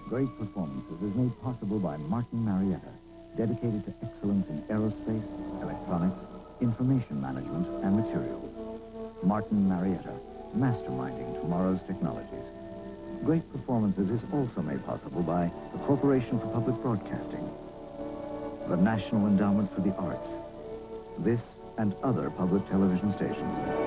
Great Performances is made possible by Martin Marietta, dedicated to excellence in aerospace, electronics, information management, and materials. Martin Marietta, masterminding tomorrow's technologies. Great Performances is also made possible by the Corporation for Public Broadcasting, the National Endowment for the Arts, this and other public television stations.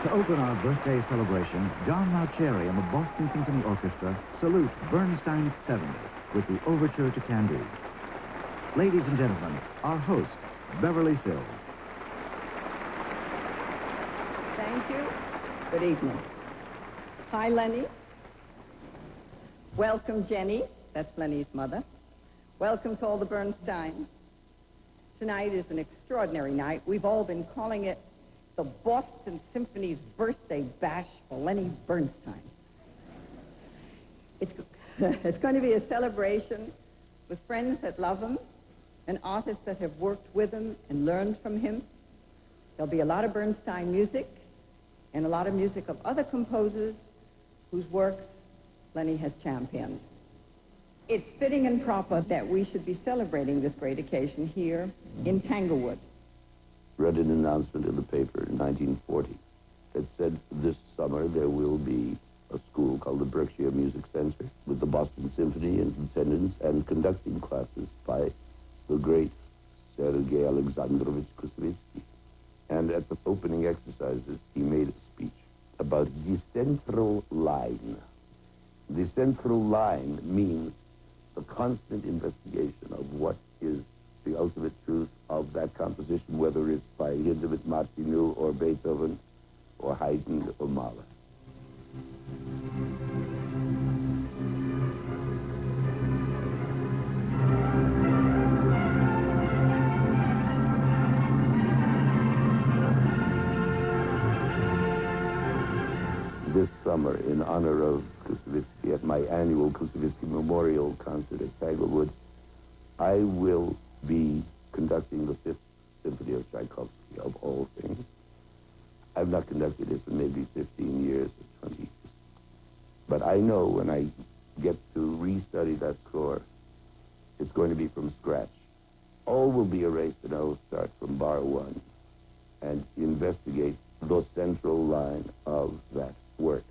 To open our birthday celebration, John Mauceri and the Boston Symphony Orchestra salute Bernstein at 70 with the overture to Candide. Ladies and gentlemen, our host, Beverly Sills. Thank you. Good evening. Hi, Lenny. Welcome, Jenny. That's Lenny's mother. Welcome to all the Bernsteins. Tonight is an extraordinary night. We've all been calling it the Boston Symphony's birthday bash for Lenny Bernstein. It's going to be a celebration with friends that love him and artists that have worked with him and learned from him. There'll be a lot of Bernstein music and a lot of music of other composers whose works Lenny has championed. It's fitting and proper that we should be celebrating this great occasion here in Tanglewood. Read an announcement in the paper in 1940 that said this summer there will be a school called the Berkshire Music Center with the Boston Symphony in attendance and conducting classes by the great Sergei Alexandrovich Koussevitzky. And at the opening exercises, he made a speech about the central line. The central line means the constant investigation of what is the ultimate truth of that composition, whether it's by Hindemith, Martinu, or Beethoven, or Haydn, or Mahler. This summer, in honor of Koussevitzky, at my annual Koussevitzky Memorial Concert at Tanglewood, I will be conducting the Fifth Symphony of Tchaikovsky, of all things. I've not conducted it for maybe 15 years or 20 years. But I know when I get to restudy that score, it's going to be from scratch. All will be erased, and I will start from bar one and investigate the central line of that work.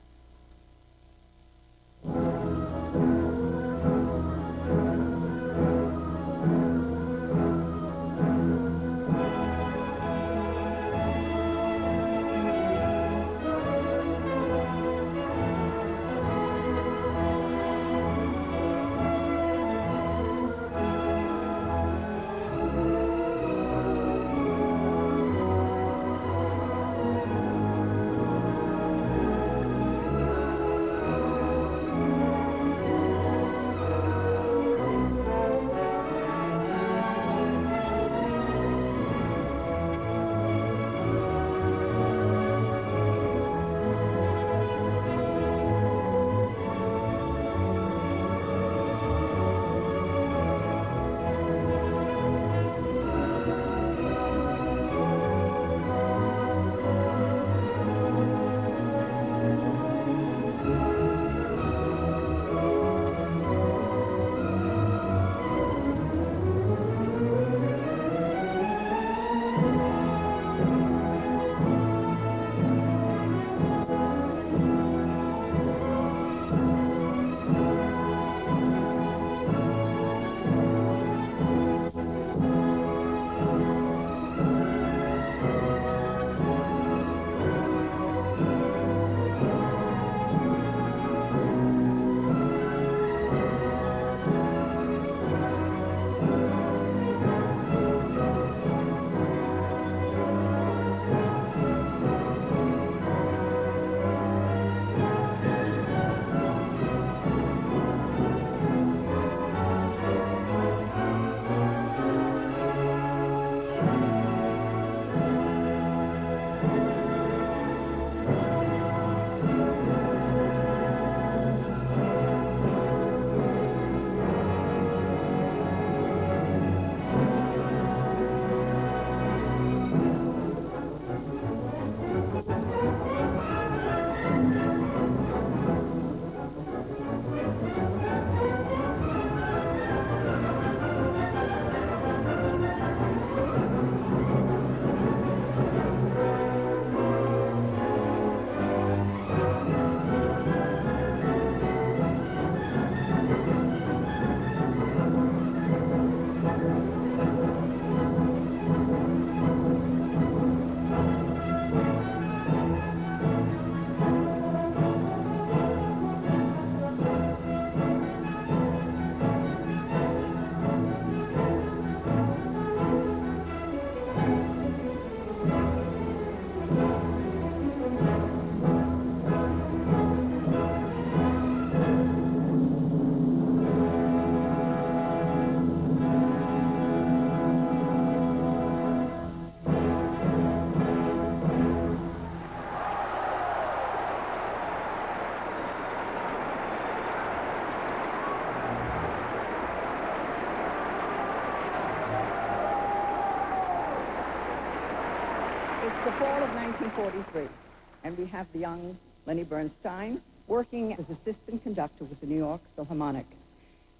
the fall of 1943, and we have the young Lenny Bernstein working as assistant conductor with the New York Philharmonic.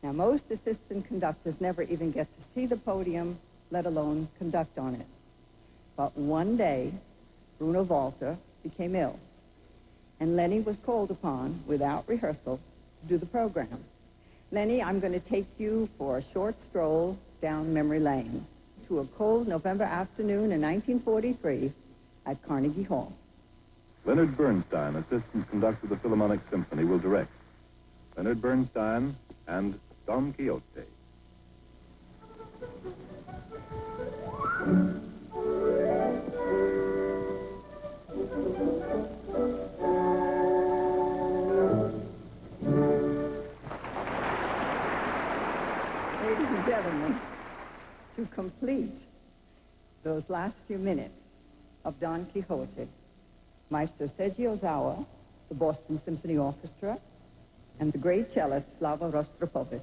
Now, most assistant conductors never even get to see the podium, let alone conduct on it. But one day, Bruno Walter became ill, and Lenny was called upon, without rehearsal, to do the program. Lenny, I'm going to take you for a short stroll down memory lane to a cold November afternoon in 1943 at Carnegie Hall. Leonard Bernstein, assistant conductor of the Philharmonic Symphony, will direct. Leonard Bernstein and Don Quixote. Ladies and gentlemen, to complete those last few minutes of Don Quixote, Maestro Sergio Zawa, the Boston Symphony Orchestra, and the great cellist Slava Rostropovich.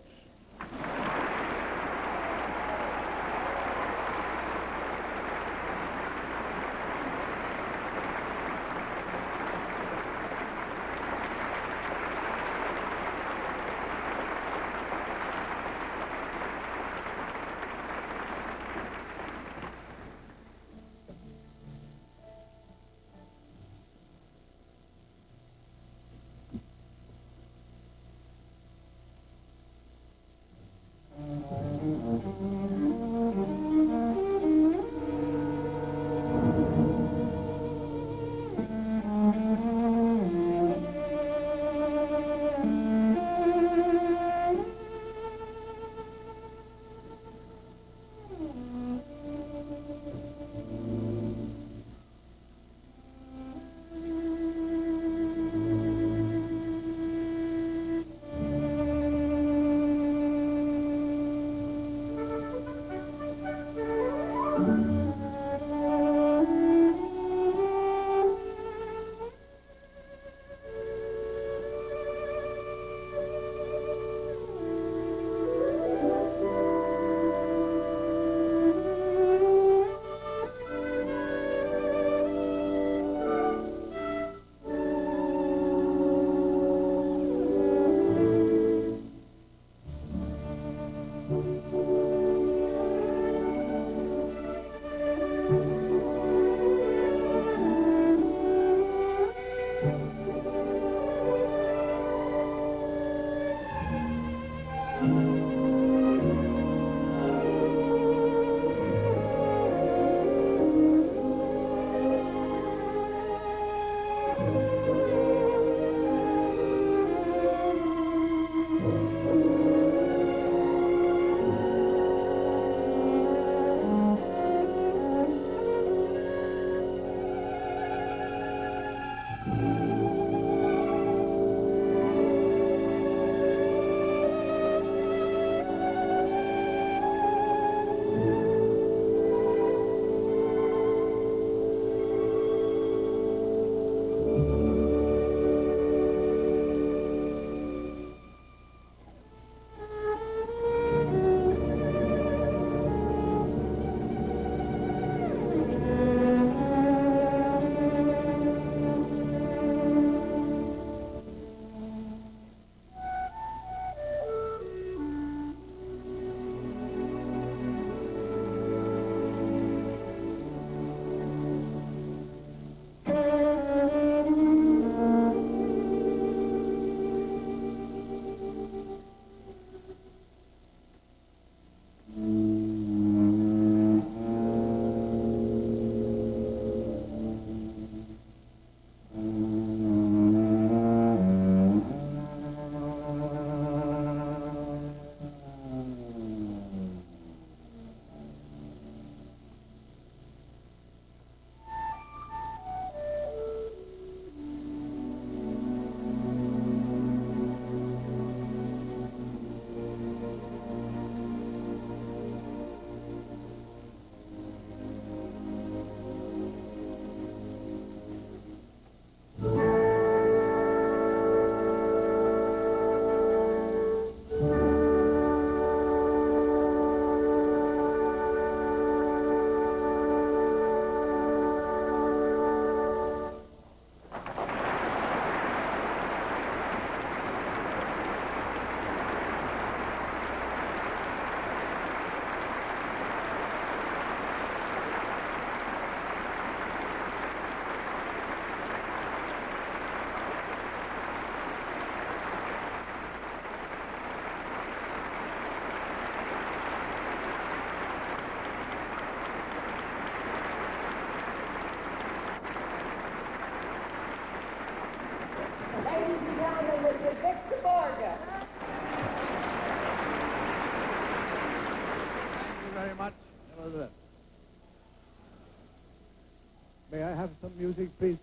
have some music, please?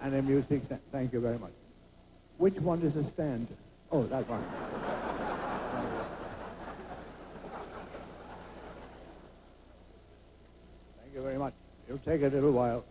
And a music, thank you very much. Which one is a stand? Oh, that one. Thank you very much. It'll take a little while.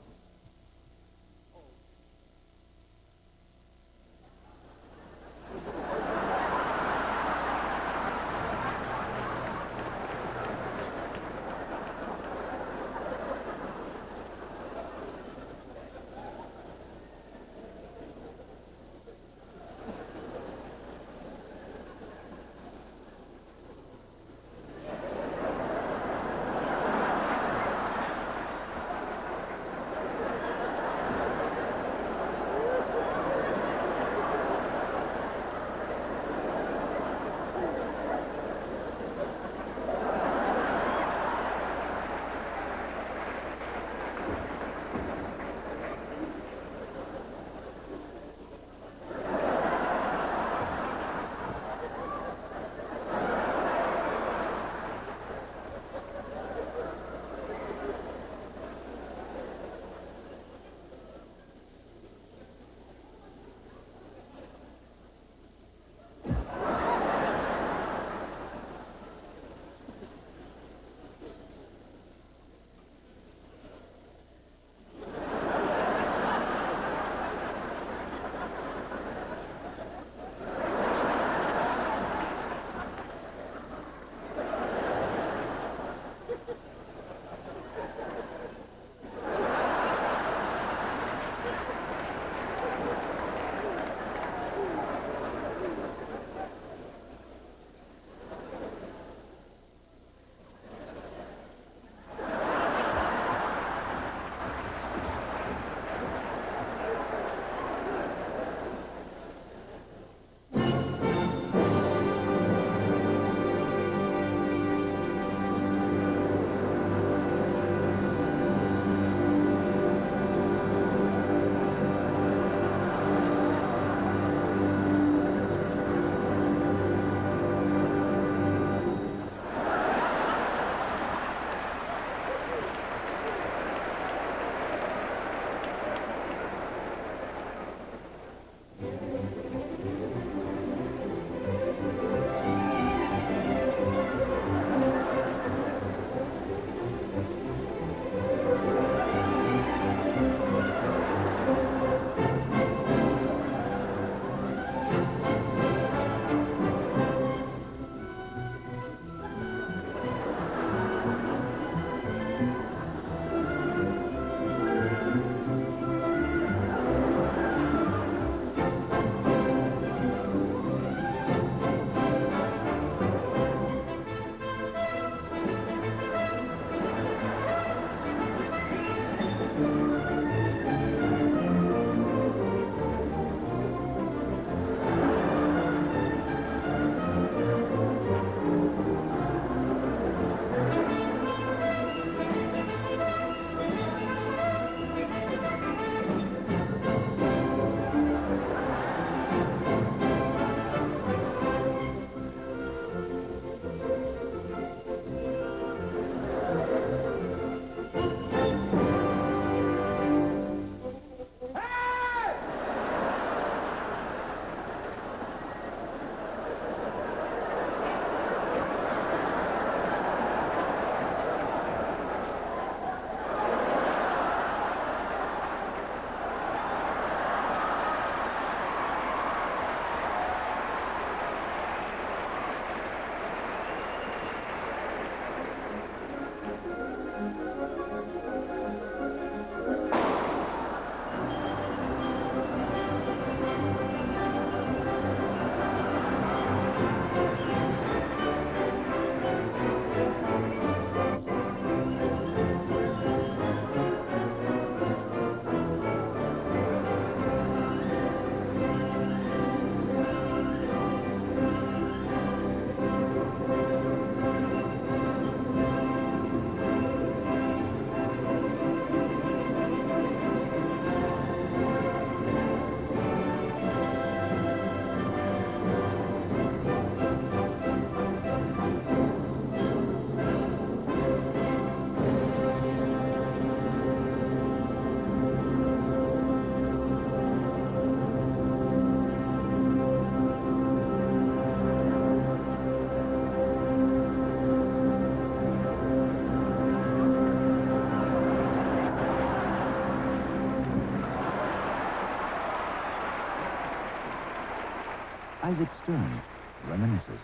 Isaac Stern reminisces.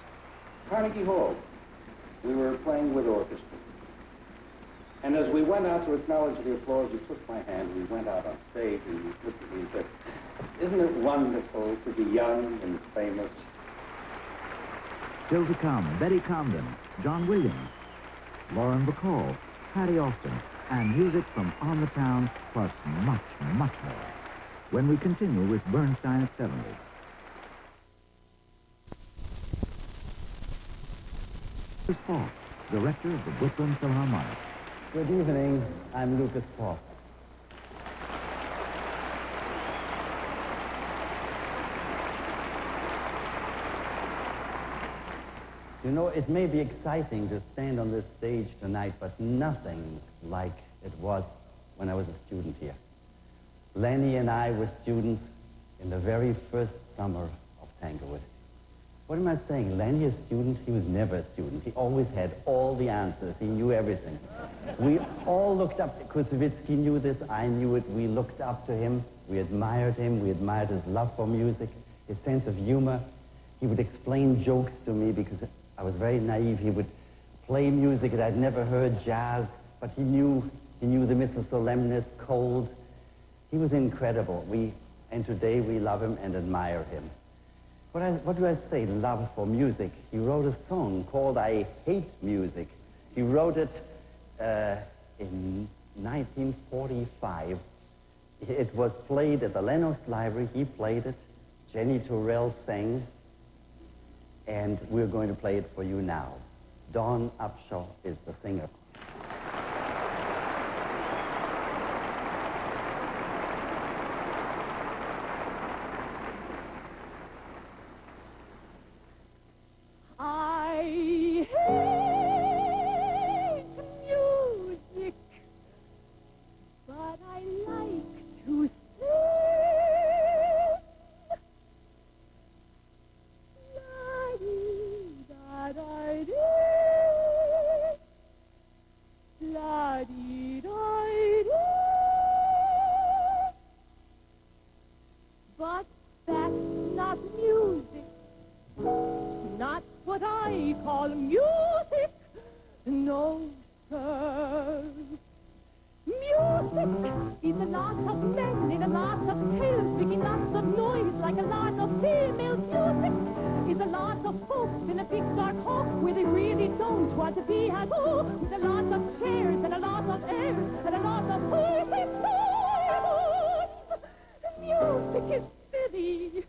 Carnegie Hall. We were playing with orchestra. And as we went out to acknowledge the applause, he took my hand, we went out on stage, and he looked at me and said, "Isn't it wonderful to be young and famous?" Still to come, Betty Comden, John Williams, Lauren Bacall, Patty Austin, and music from On the Town, plus much, much more, when we continue with Bernstein at 70. Lucas Falk, director of the Brooklyn Philharmonic. Good evening. I'm Lucas Falk. You know, it may be exciting to stand on this stage tonight, but nothing like it was when I was a student here. Lenny and I were students in the very first summer of Tanglewood. What am I saying? Lenny, a student? He was never a student. He always had all the answers. He knew everything. We all looked up. Kusevitsky knew this. I knew it. We looked up to him. We admired him. We admired his love for music, his sense of humor. He would explain jokes to me because I was very naive. He would play music that I'd never heard, jazz, but he knew the Mr. Solemnis, cold. He was incredible. And today we love him and admire him. What do I say? Love for music. He wrote a song called I Hate Music. He wrote it in 1945. It was played at the Lennox Library. He played it. Jenny Turrell sang. And we're going to play it for you now. Dawn Upshaw is the singer. I hate music, but I like to sing. La-dee-da-da-dee, la-dee-da-dee. But that's not music. Not what I call music, no, sir. Music is a lot of men in a lot of tales, making lots of noise like a lot of female. Music is a lot of folks in a big dark hall where they really don't want to be at all, with a lot of chairs and a lot of air and a lot of horses. Music is silly.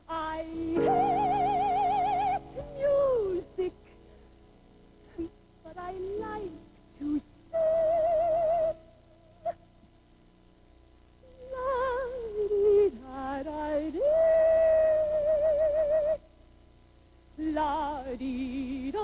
I hate music, but I like to sing. La-dee-da-da-dee, la-dee-da-dee.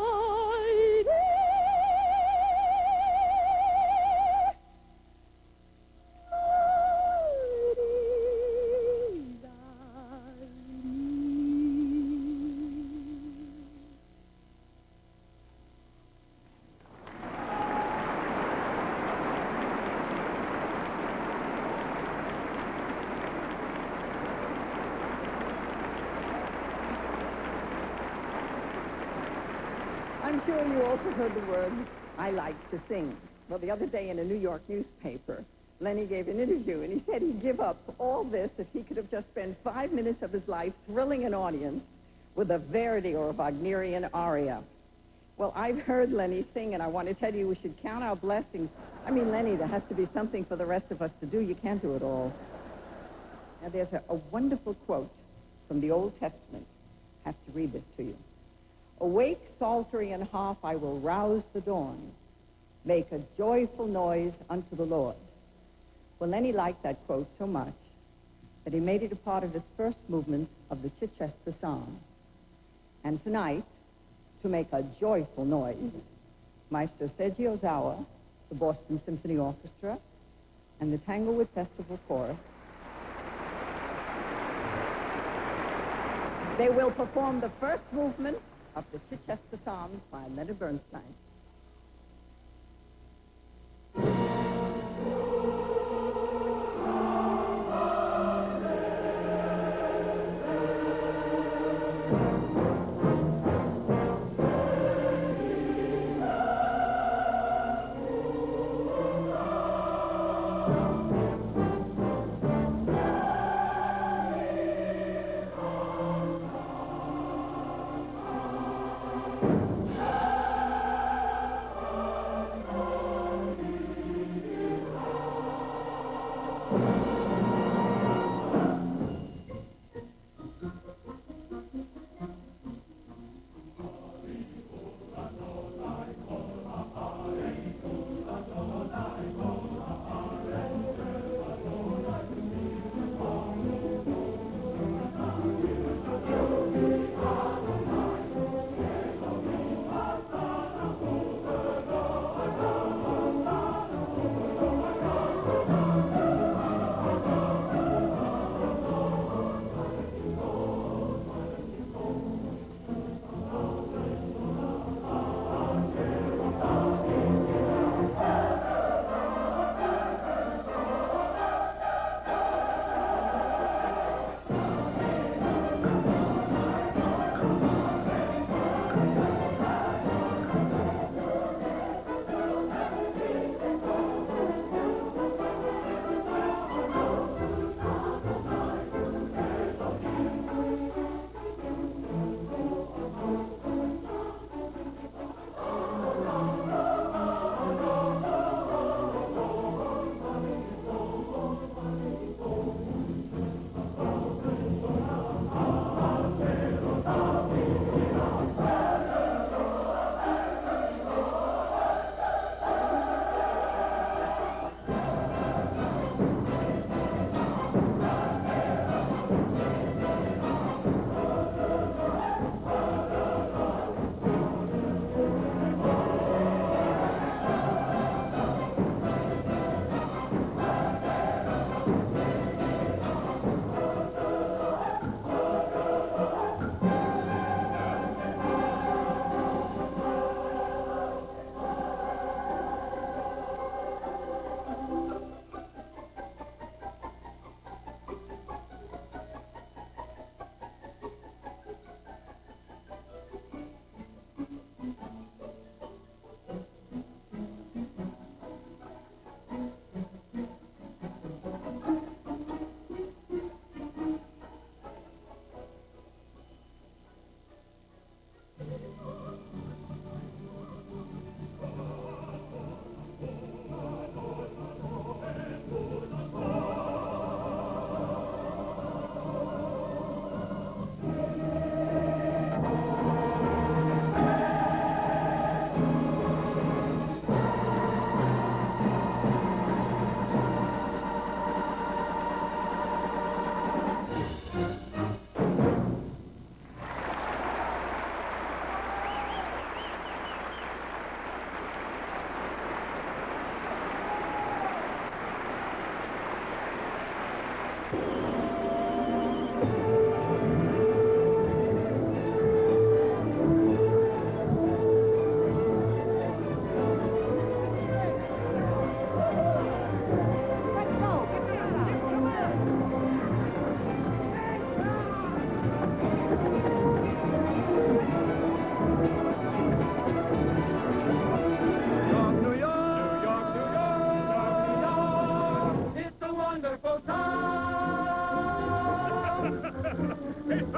I'm sure you also heard the words, I like to sing. Well, the other day in a New York newspaper, Lenny gave an interview, and he said he'd give up all this if he could have just spent 5 minutes of his life thrilling an audience with a Verdi or a Wagnerian aria. Well, I've heard Lenny sing, and I want to tell you we should count our blessings. I mean, Lenny, there has to be something for the rest of us to do. You can't do it all. Now, there's a wonderful quote from the Old Testament. I have to read this to you. Awake, psaltery and harp, I will rouse the dawn. Make a joyful noise unto the Lord. Well, Lenny liked that quote so much that he made it a part of his first movement of the Chichester Psalms. And tonight, to make a joyful noise, Maestro Sergio Zauer, the Boston Symphony Orchestra, and the Tanglewood Festival Chorus, they will perform the first movement of the Chichester Psalms by Leonard Bernstein.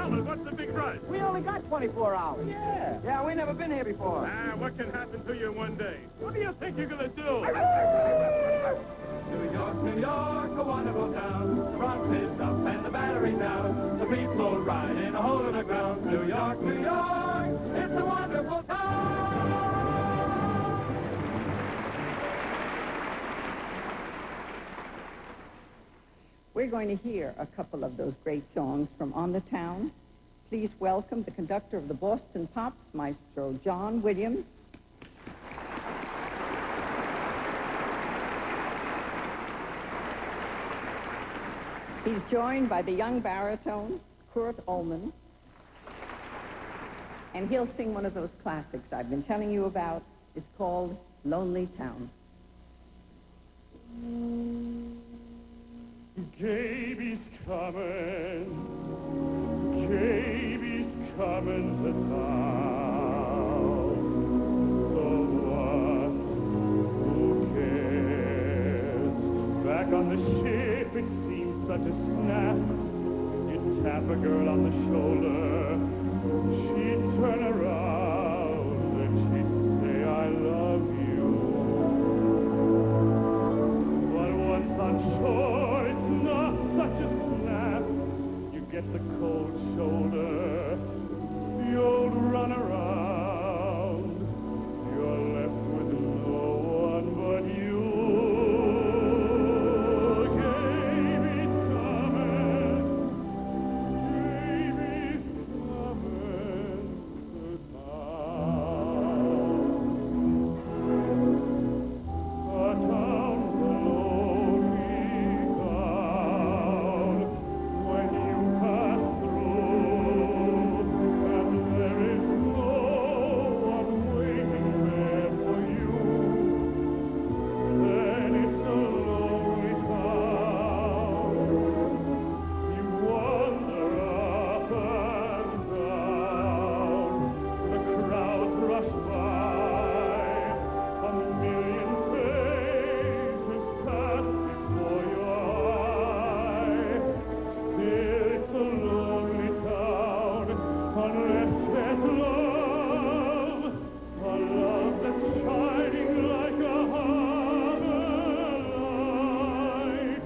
fellas, what's the big rush? We only got 24 hours. Yeah. Yeah, we never been here before. What can happen to you in one day? What do you think you're gonna do? New York, a wonderful town. The Bronx is up and the Battery's down. The people ride in a hole in the ground. New York, it's a wonderful town. We're going to hear a couple of those great songs from On the Town. Please welcome the conductor of the Boston Pops, Maestro John Williams. He's joined by the young baritone, Kurt Ullman, and he'll sing one of those classics I've been telling you about. It's called Lonely Town. Gaby's coming to town. So what? Who cares? Back on the ship, it seems such a snap. You'd tap a girl on the shoulder, she'd turn around and she'd say, I love you. But once on shore, it's not such a snap. You get the cold shoulder, the old run around. You're left with no one but you. Gaby's coming to town. A town's a lonely town when you pass through, and there is no one waiting there for you. Then it's a lonely town. You wander up and down. The crowds rush by. A million faces pass before your eye. Still, it's a lonely town unless there's love. A love that's shining like a harbor light.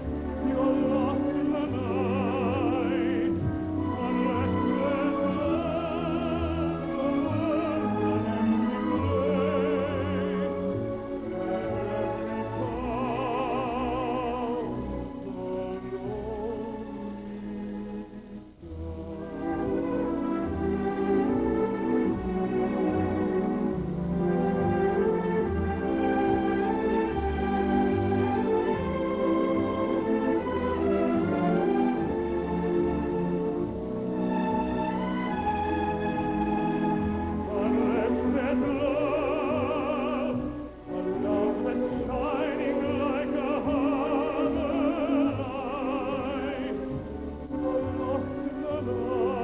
You're lost in the night unless there's love. The world's an empty place. Every town's a unless there's love, a love that's shining like a harbor light. You're lost in the night, unless there's love, the world's an empty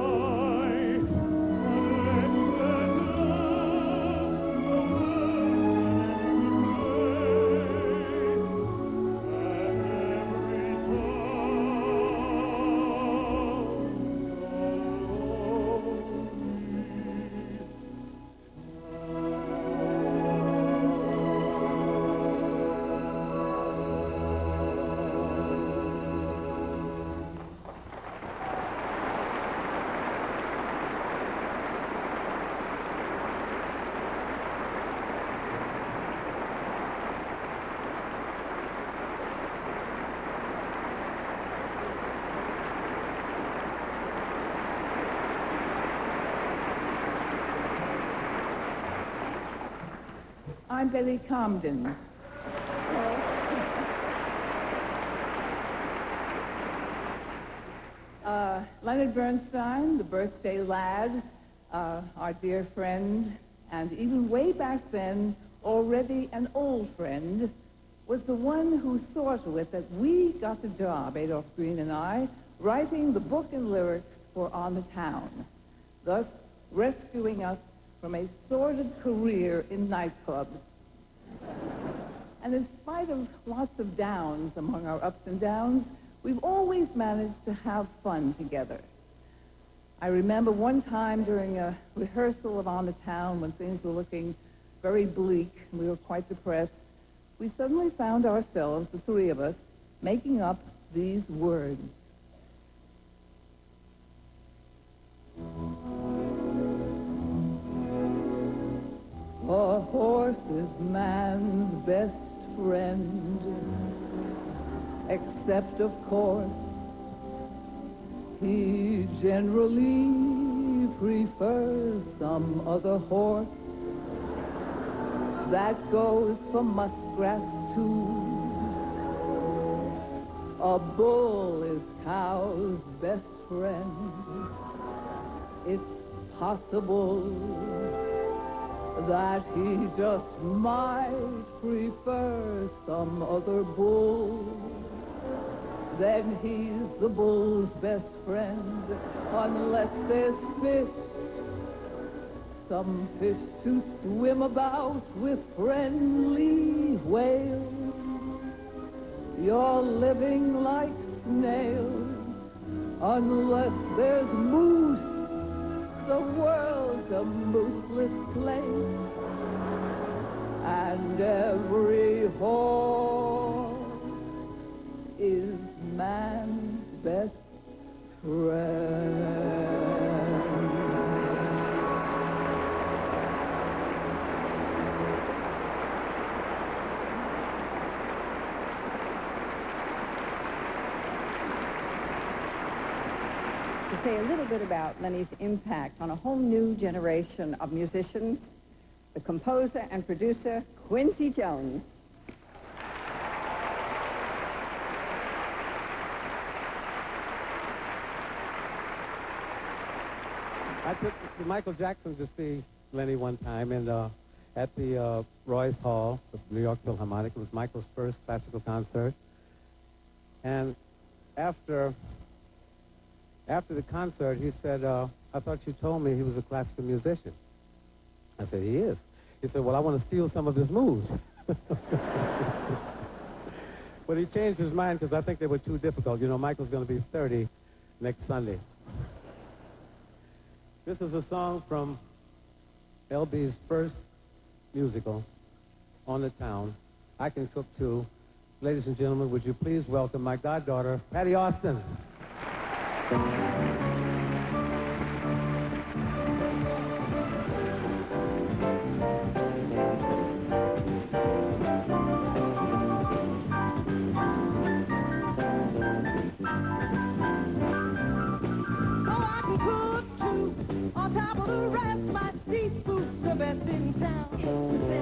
I'm Betty Comden. Leonard Bernstein, the birthday lad, our dear friend, and even way back then, already an old friend, was the one who saw to it that we got the job, Adolph Green and I, writing the book and lyrics for On the Town, thus rescuing us from a sordid career in nightclubs. And in spite of lots of downs among our ups and downs, we've always managed to have fun together. I remember one time during a rehearsal of On the Town when things were looking very bleak and we were quite depressed, we suddenly found ourselves, the three of us, making up these words. A horse is man's best friend, except, of course, he generally prefers some other horse that goes for muskrat too. A bull is cow's best friend. It's possible that he just might prefer some other bull. Then he's the bull's best friend, unless there's fish. Some fish to swim about with friendly whales. You're living like snails, unless there's moose. The world's a moose-less place, and every horse is man's best friend. To say a little bit about Lenny's impact on a whole new generation of musicians, the composer and producer, Quincy Jones. I took Michael Jackson to see Lenny one time and at the Royce Hall, the New York Philharmonic. It was Michael's first classical concert. And after the concert, he said, I thought you told me he was a classical musician. I said, he is. He said, well, I want to steal some of his moves. But he changed his mind because I think they were too difficult. You know, Michael's going to be 30 next Sunday. This is a song from LB's first musical, On the Town. I Can Cook Too. Ladies and gentlemen, would you please welcome my goddaughter, Patty Austin.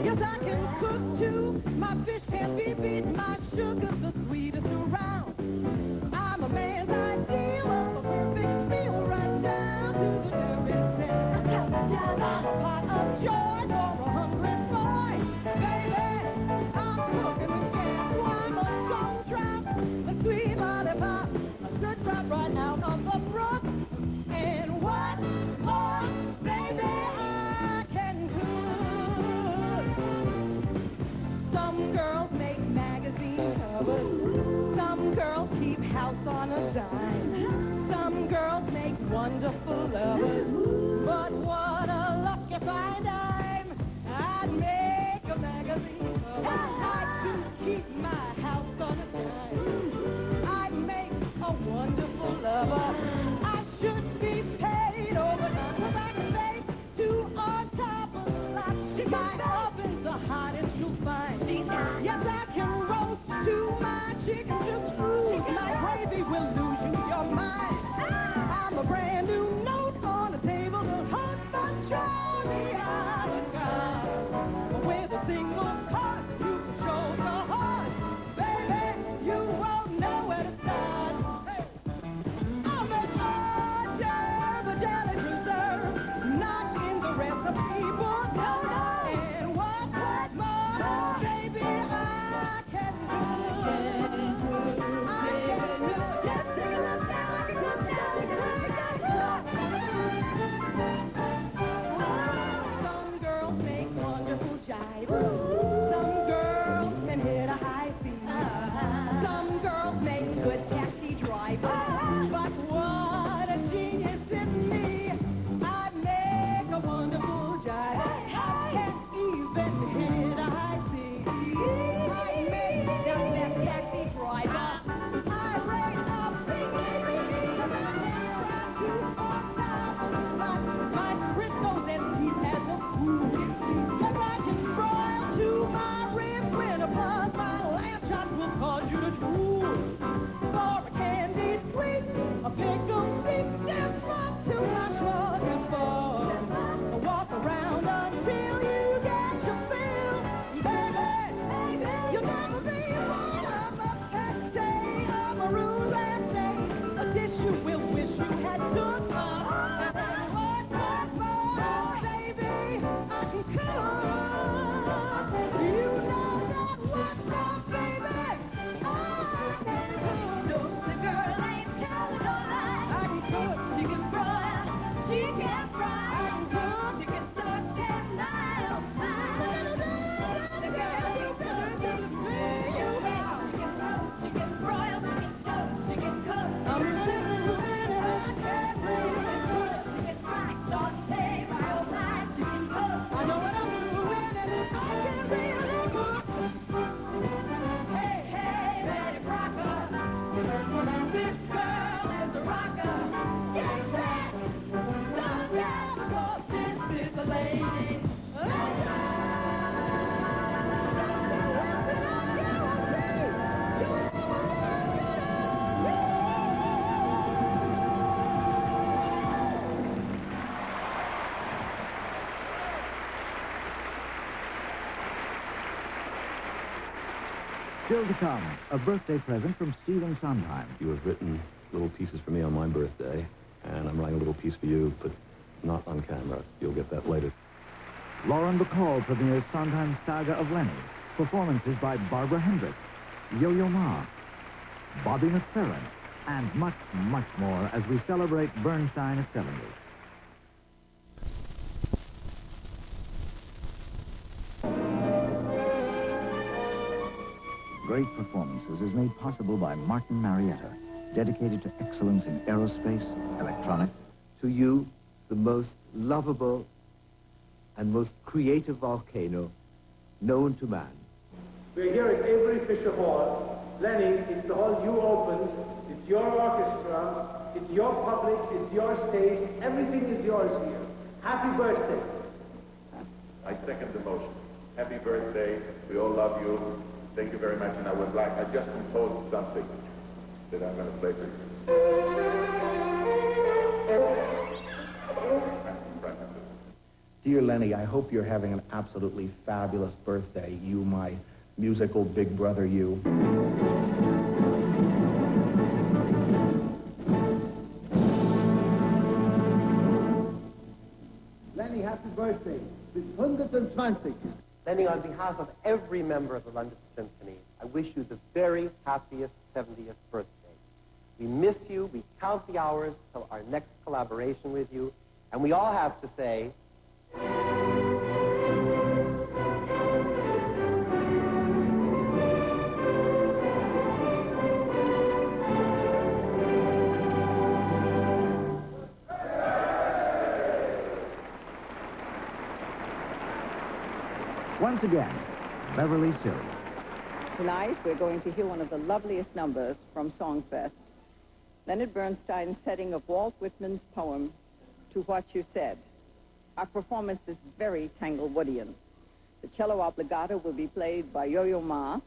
Yes, I can cook too. My fish can't be beat. My sugar's the sweetest around. I'm a man's ideal of a perfect meal right down to the very end. I'm a pot of joy for a hungry boy. Baby, I'm cooking again. Oh, I'm a strong trout, a sweet lollipop, a good drop right out of the brook. And what more, baby, I can cook. Some girls make magazine covers. Some girls keep house on a dime. Some girls make wonderful lovers. But what a lucky fine dime. I'd make a magazine cover. I'd to keep my house on a dime. I'd make a wonderful lover. I should be paid overtime. 'Cause I can bake 2 on top of the lot. My oven's the hottest you'll find. Yes, I can roast 2 my chickens just ooze. My gravy will lose you your mind. I'm a brand new note on a Still to come, a birthday present from Stephen Sondheim. You have written little pieces for me on my birthday, and I'm writing a little piece for you, but not on camera. You'll get that later. Lauren Bacall premieres Sondheim's Saga of Lenny. Performances by Barbara Hendricks, Yo-Yo Ma, Bobby McFerrin, and much, much more as we celebrate Bernstein at 70. Great Performances is made possible by Martin Marietta, dedicated to excellence in aerospace, electronics. To you, the most lovable and most creative volcano known to man. We're here at Avery Fisher Hall. Lenny, it's the hall you opened. It's your orchestra. It's your public. It's your stage. Everything is yours here. Happy birthday. I second the motion. Happy birthday. We all love you. Thank you very much. And I would like, I just composed something that I'm going to play for you. Dear Lenny, I hope you're having an absolutely fabulous birthday. You, my musical big brother, you. Lenny, happy birthday. Bis 120. Lenny, on behalf of every member of the London Symphony, I wish you the very happiest 70th birthday. We miss you, we count the hours till our next collaboration with you, and we all have to say, Once again, Beverly Sills. Tonight, we're going to hear one of the loveliest numbers from Songfest. Leonard Bernstein's setting of Walt Whitman's poem, To What You Said. Our performance is very Tanglewoodian. The cello obbligato will be played by Yo-Yo Ma,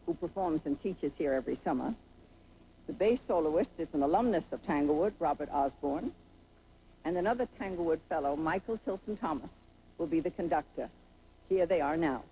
who performs and teaches here every summer. The bass soloist is an alumnus of Tanglewood, Robert Osborne. And another Tanglewood fellow, Michael Tilson Thomas, will be the conductor. Here they are now.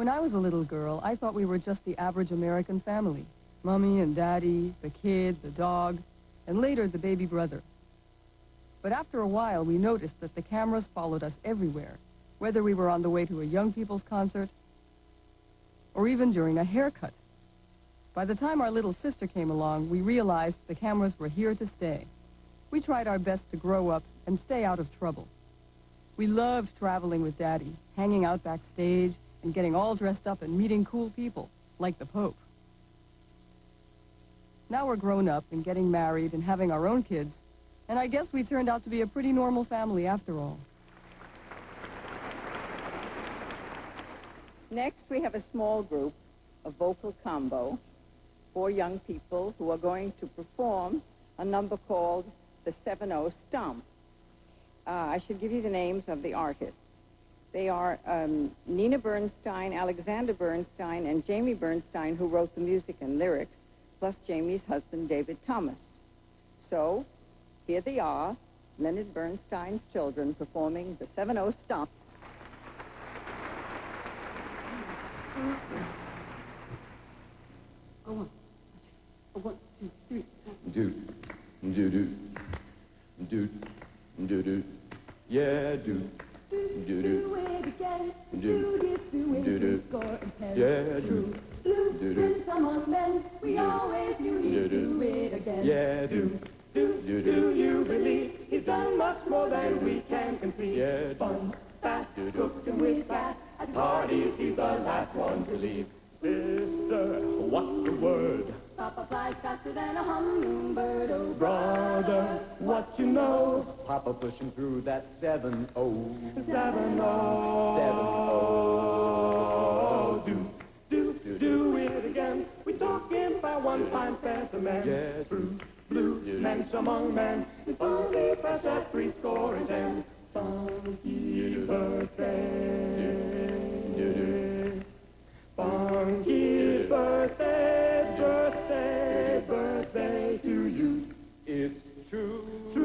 When I was a little girl, I thought we were just the average American family. Mommy and Daddy, the kid, the dog, and later the baby brother. But after a while, we noticed that the cameras followed us everywhere, whether we were on the way to a young people's concert or even during a haircut. By the time our little sister came along, we realized the cameras were here to stay. We tried our best to grow up and stay out of trouble. We loved traveling with Daddy, hanging out backstage, and getting all dressed up and meeting cool people, like the Pope. Now we're grown up and getting married and having our own kids, and I guess we turned out to be a pretty normal family after all. Next, we have a small group, a vocal combo, 4 young people who are going to perform a number called the 7-0 Stomp. I should give you the names of the artists. They are Nina Bernstein, Alexander Bernstein, and Jamie Bernstein, who wrote the music and lyrics, plus Jamie's husband, David Thomas. So, here they are, Leonard Bernstein's children, performing the 7-0 Stomp. Go on. 1, 2, 3. Do, do, do, do, do, do. Yeah, do, do, do, Do it again. do, Do this, do it, do, do. score and 10. Yeah, do, Blue, do, blue, do. come on, men. We Do, always do, you do. do it again. Yeah, do, do, Do you believe he's done much more than we can conceive? yeah, Fun, fast, do, do. cooking with gas. At parties, he's the last one to leave. Sister, what's the word? Papa flies faster than a hummingbird. Oh, Brother, what you know? Papa pushing through that 7-0. 7-0. Do it again. We talking about one fine sentiment. Yeah, True, blue, mensch among men. Funky fresh at 3 score and 10. Funky birthday. Funky birthday, birthday, birthday to you. It's true. I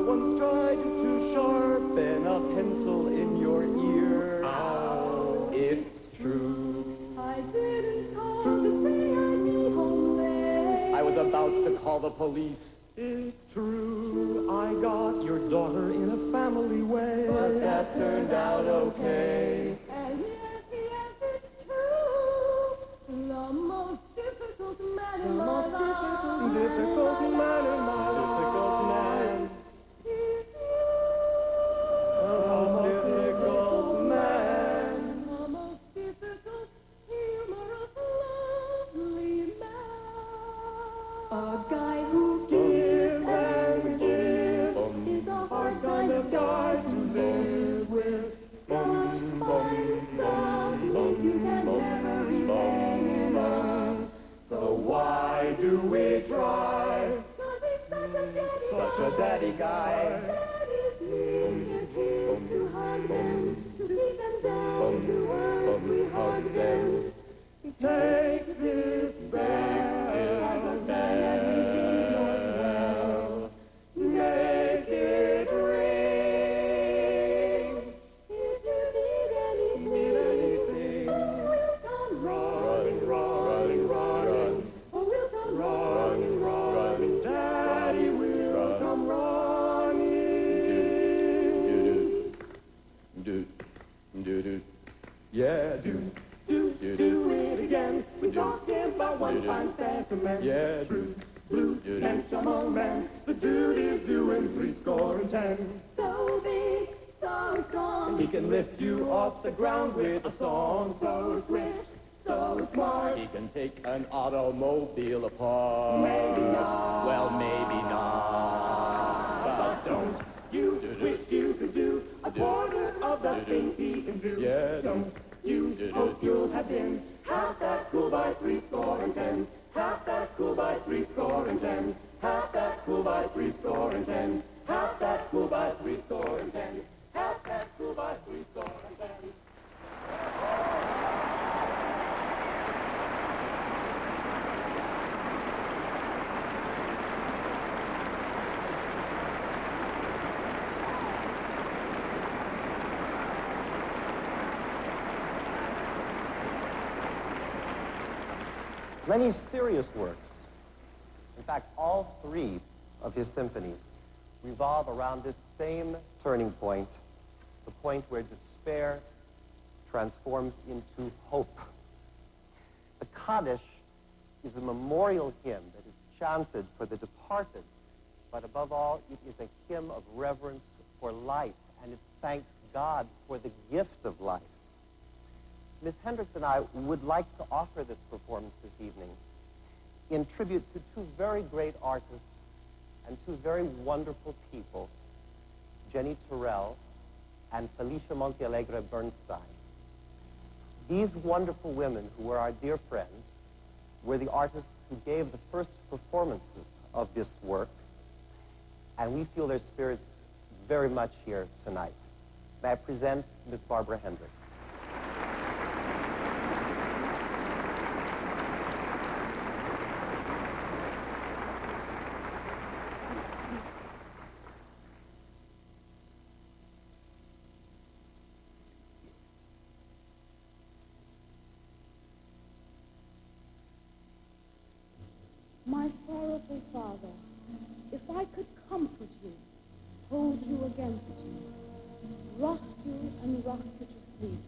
once tried to Sharpen a pencil in your ear. Ow. It's true. I didn't call to say I'd be home late. I was about to call the police. It's true, I got your daughter in a family way. But that turned out okay. And yes, it's true. The most difficult man in my life. Difficult man in my life. Difficult man. The most difficult man. The most difficult, humorous, lovely man. A guy who gives and gives is a hard kind of guy to live with. Much fun, something you can never repay enough. So why do we try? 'Cause he's such a daddy Such a daddy guy. Daddy's needed kids to hug them, to keep them down to earth. We hug them. Take this bell, everything goes well. Make it ring. If you need anything, we'll come running, Run, run, or we'll come run, run. Daddy will come running. do, do, do. Yeah, do, Do it again. We're talking about one fine sentiment. yeah, True, blue, mensch among men. The dude is doing 3 score and 10. so big, so strong, He can lift you off the ground with a song. so swift, so smart. He can take an automobile apart. Maybe not. Well, maybe not. But don't you wish you could do a quarter of the things he can do? yeah, do, Don't you hope you'll have been half that cool by 3 score and 10? Half that cool by 3 score and 10. Half that cool by 3 score and 10. Half that cool by 3 score and 10. Half that cool by 3 score and 10. Lenny's serious works, in fact, all three of his symphonies, revolve around this same turning point, the point where despair transforms into hope. The Kaddish is a memorial hymn that is chanted for the departed, but above all, it is a hymn of reverence for life, and it thanks God for the gift of life. Miss Hendricks and I would like to offer this performance this evening in tribute to two very great artists and two very wonderful people, Jenny Terrell and Felicia Montealegre Bernstein. These wonderful women, who were our dear friends, were the artists who gave the first performances of this work, and we feel their spirits very much here tonight. May I present Miss Barbara Hendricks. My sorrowful father, if I could comfort you, hold you against you, rock you and rock you to sleep.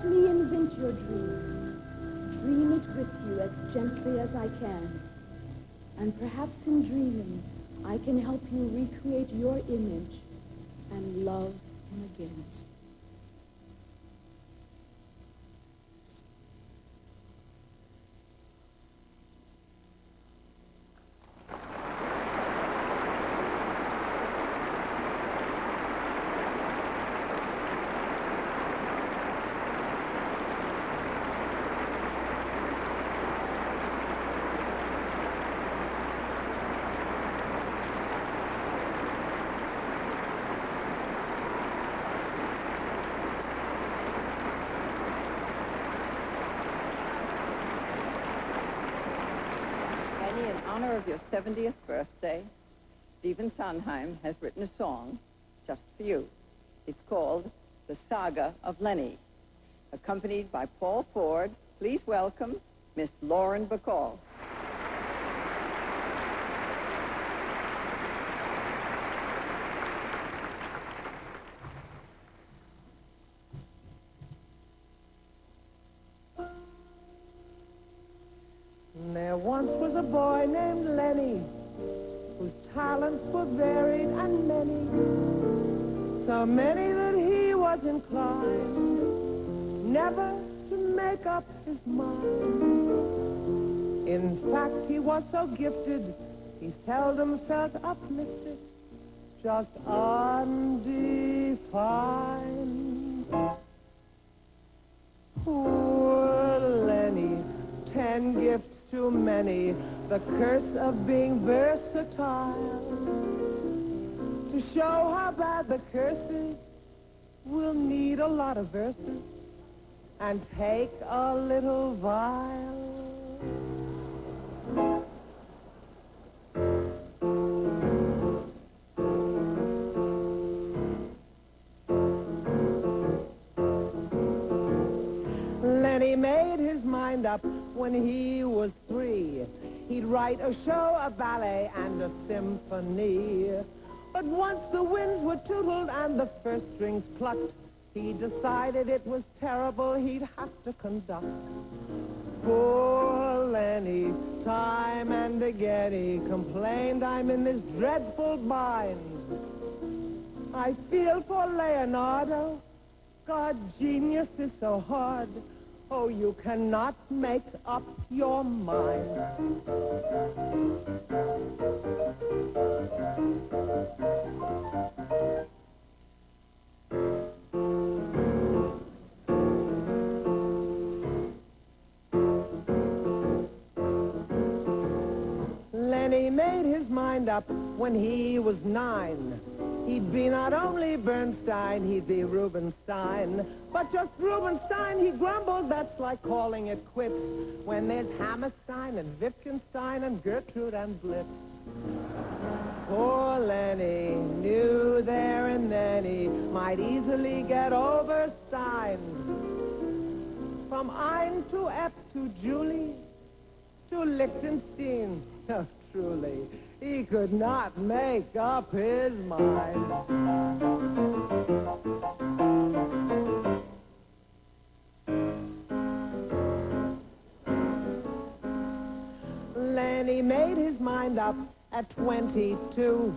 Let me invent your dream. Dream it with you as gently as I can. And perhaps in dreaming, I can help you recreate your image and love him again. In honor of your 70th birthday, Stephen Sondheim has written a song just for you. It's called The Saga of Lenny. Accompanied by Paul Ford, please welcome Miss Lauren Bacall. There once was a boy named Lenny, whose talents were varied and many, so many that he was inclined never to make up his mind. In fact, he was so gifted, he seldom felt uplifted, just undefined. Poor Lenny, 10 gifts too many, the curse of being versatile. To show how bad the curse is, we'll need a lot of verses and take a little vial. Lenny made his mind up when he was 3. He'd write a show, a ballet, and a symphony. But once the winds were tootled and the first strings plucked, he decided it was terrible, he'd have to conduct. Poor Lenny, time and again he complained, I'm in this dreadful bind. I feel for Leonardo, God, genius is so hard. Oh, you cannot make up your mind. Lenny made his mind up when he was 9. He'd be not only Bernstein, he'd be Rubinstein. But just Rubinstein, he grumbled, that's like calling it quits when there's Hammerstein and Wittgenstein and Gertrude and Blitz. Poor Lenny knew there and then he might easily get over Stein. From Ein to F to Julie to Liechtenstein, oh, truly, he could not make up his mind. Lenny made his mind up at 22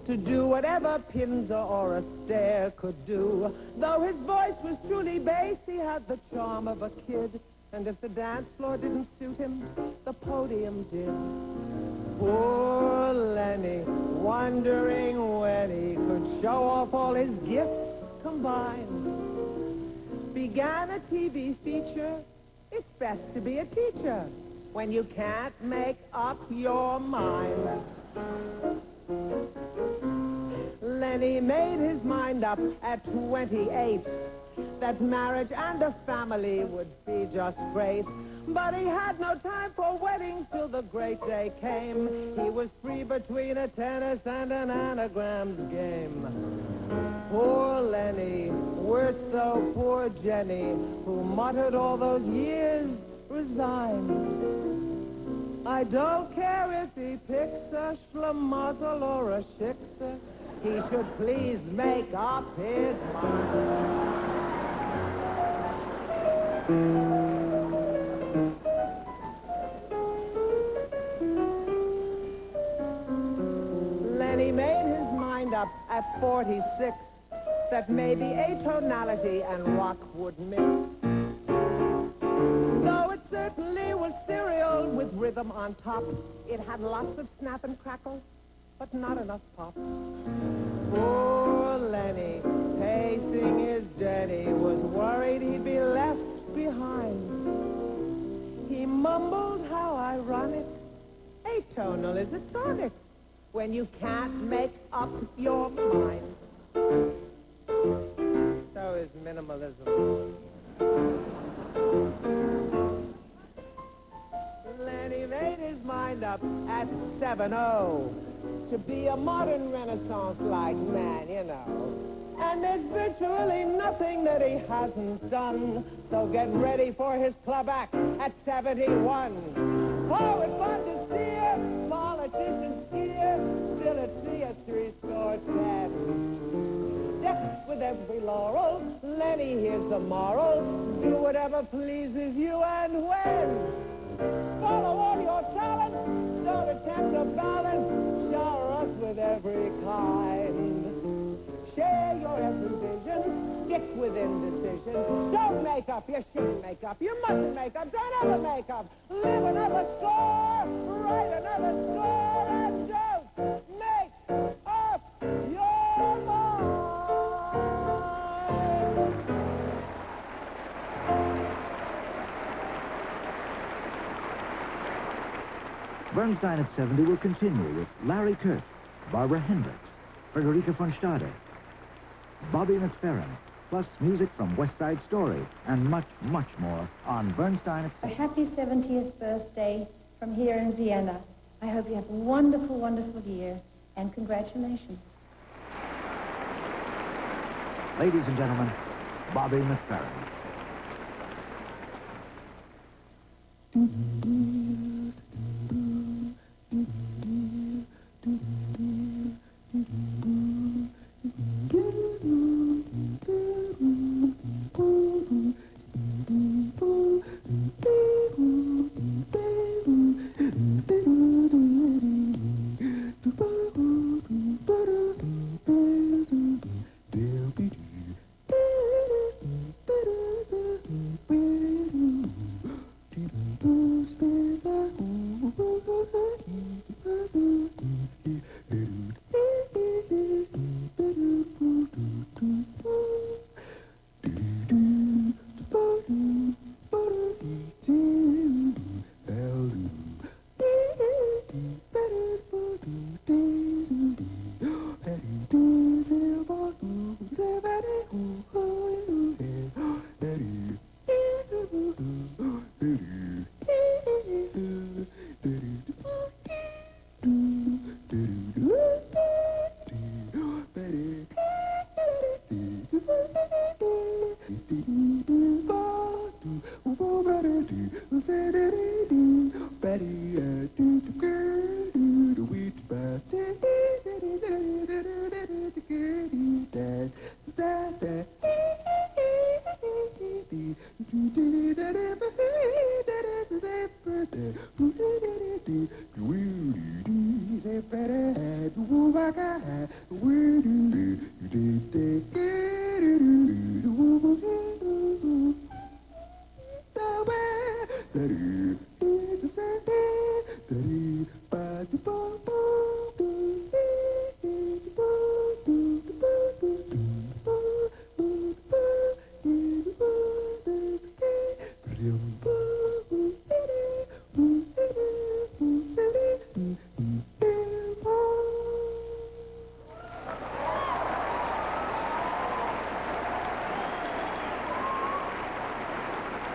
to do whatever Pinzer or Astaire could do. Though his voice was truly bass, he had the charm of a kid. And if the dance floor didn't suit him, the podium did. Poor Lenny, wondering when he could show off all his gifts combined. Began a TV feature, it's best to be a teacher when you can't make up your mind. Lenny made his mind up at 28 that marriage and a family would be just great. But he had no time for weddings till the great day came. He was free between a tennis and an anagrams game. Poor Lenny, worse though poor Jenny, who muttered all those years, resigned. I don't care if he picks a schlemazel or a shiksa, he should please make up his mind. Lenny made his mind up at 46 that maybe atonality and rock would mix. Though it certainly was cereal with rhythm on top, it had lots of snap and crackle, but not enough pop. Poor Lenny, pacing his journey, was worried he'd be left behind. He mumbled, how ironic, atonal is a tonic when you can't make up your mind. So is minimalism. Lenny made his mind up at 7-0 to be a modern Renaissance-like man, you know. And there's virtually nothing that he hasn't done. So get ready for his club act at 71. Oh, it's fun to see her, politicians here, still at sea at 3-10. Decked with every laurel, Lenny, here's the moral. Do whatever pleases you and when. Follow all your talents, don't attempt to balance. Shower us with every kind. Share your every vision, stick with indecision. Don't make up, you shouldn't make up, you mustn't make up, don't ever make up. Live another score, write another score, and don't make up your mind. Bernstein at 70 will continue with Larry Kurt, Barbara Hendricks, Frederica von Stade, Bobby McFerrin, plus music from West Side Story, and much, much more on Bernstein at 70. A happy 70th birthday from here in Vienna. I hope you have a wonderful, wonderful year, and congratulations. Ladies and gentlemen, Bobby McFerrin.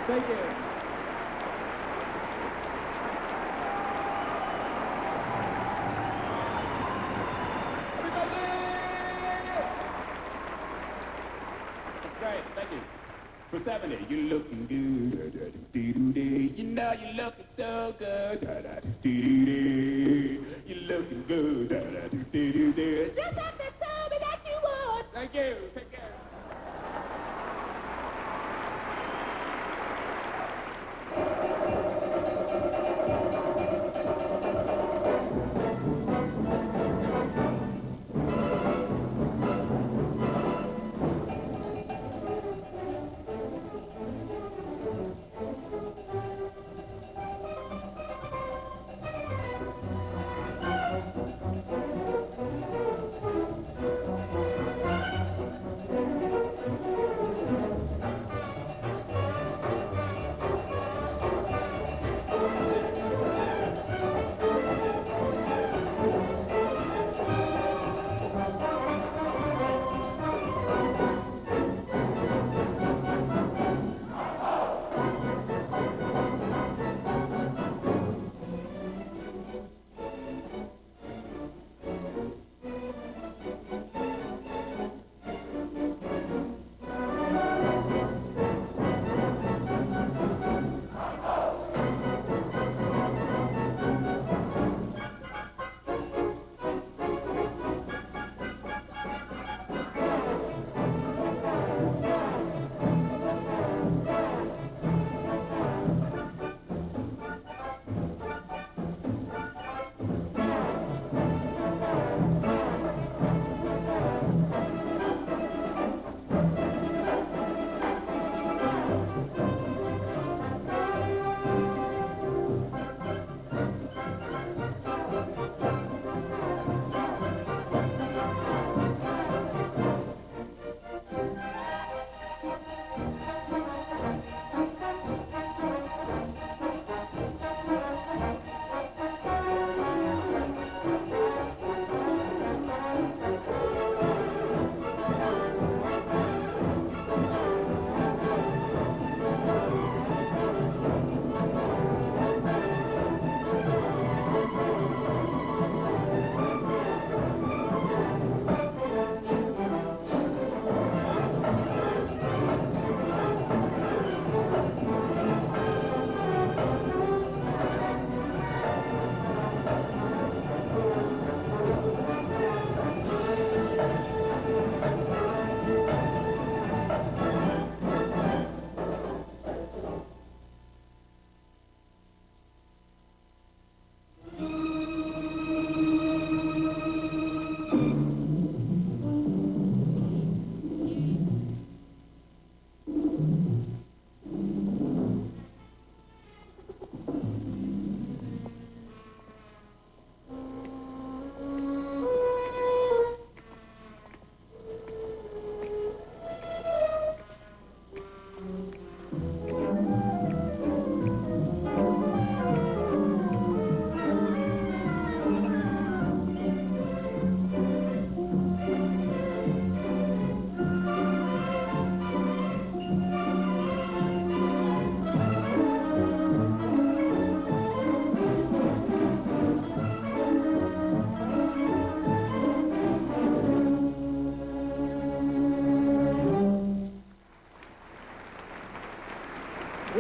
Thank you. That's great. Thank you. For 70, you looking good. You know you're looking so good. You're looking good. Just have to tell me that you would. Thank you. Take care.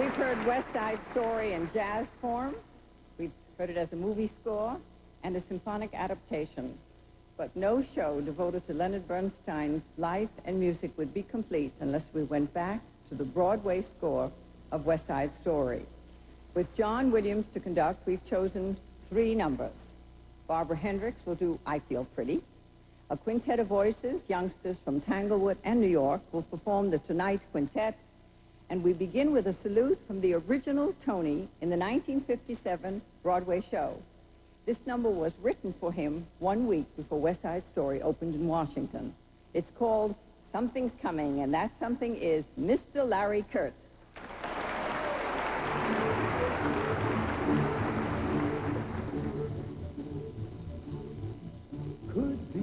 We've heard West Side Story in jazz form. We've heard it as a movie score and a symphonic adaptation. But no show devoted to Leonard Bernstein's life and music would be complete unless we went back to the Broadway score of West Side Story. With John Williams to conduct, we've chosen 3 numbers. Barbara Hendricks will do I Feel Pretty. A quintet of voices, youngsters from Tanglewood and New York, will perform the Tonight Quintet. And we begin with a salute from the original Tony in the 1957 Broadway show. This number was written for him 1 week before West Side Story opened in Washington. It's called Something's Coming, and that something is Mr. Larry Kurtz. Could be,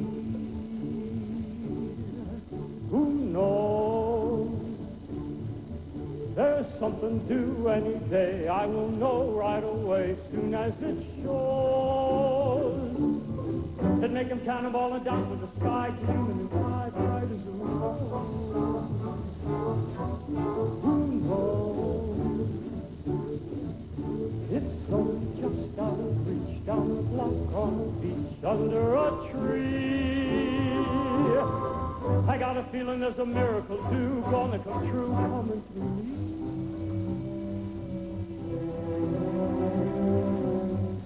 who knows? There's something due any day. I will know right away, soon as it shows. It'd make him cannonball and down with the sky, gleaming and bright, bright as a rose. Who knows? It's only just out of reach, down the block on the beach, under a tree. I got a feeling there's a miracle due, gonna come true, coming to me.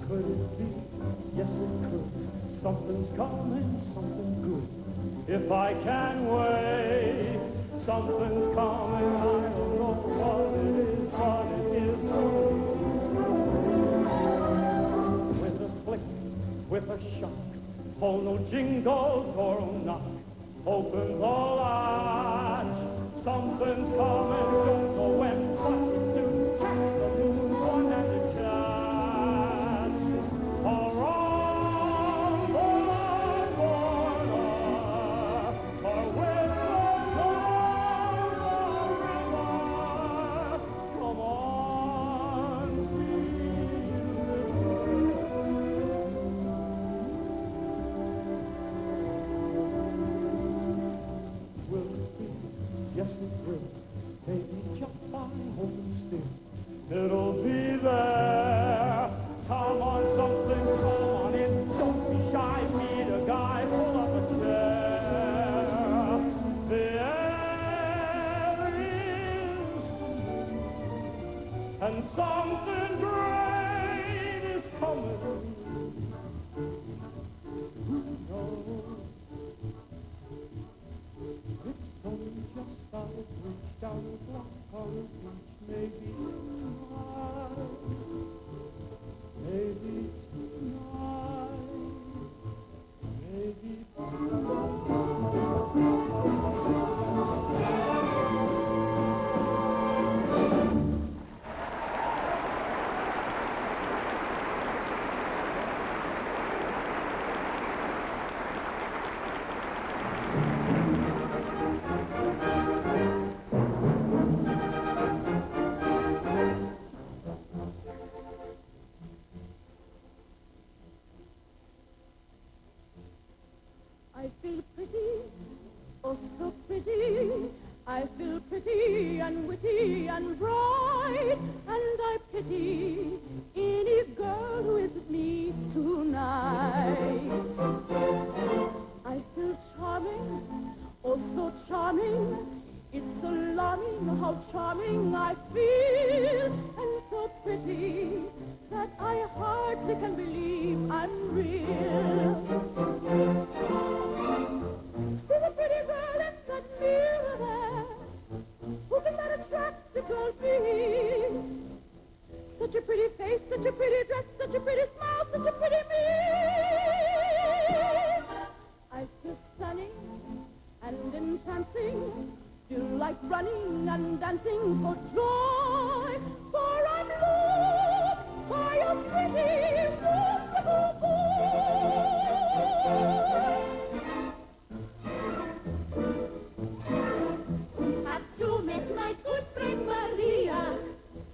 Could it be? Yes, it could. Something's coming, something good. If I can wait, something's coming. I don't know what it is, but it is good. With a flick, with a shock, phone will jingle, door will knock. Open the latch, something's coming, don't know when, but it's soon. Catch the moon, one and a chat. Around the corner, or with the down the river. Come on, yes, it will. Maybe just by hoping still, it'll be there. Come on, something, come on in. Don't be shy, meet a guy, pull up a chair. There is, and something great is coming. Who knows? It's only just out of reach, down the block on the beach, maybe tonight, maybe tonight, maybe I feel pretty, oh so pretty. I feel pretty and witty and bright, and I pity any girl with me tonight. I feel charming, oh so charming. It's alarming how charming I feel, and so pretty that I hardly can believe I'm real. There's a pretty girl in that mirror there. Who can that attractive girl be? Such a pretty face, such a pretty dress, such a pretty smile, such a pretty me. I feel stunning and entrancing, still like running and dancing for joy, for I'm loved by a pretty, wonderful boy. At 2 midnight, good friend Maria,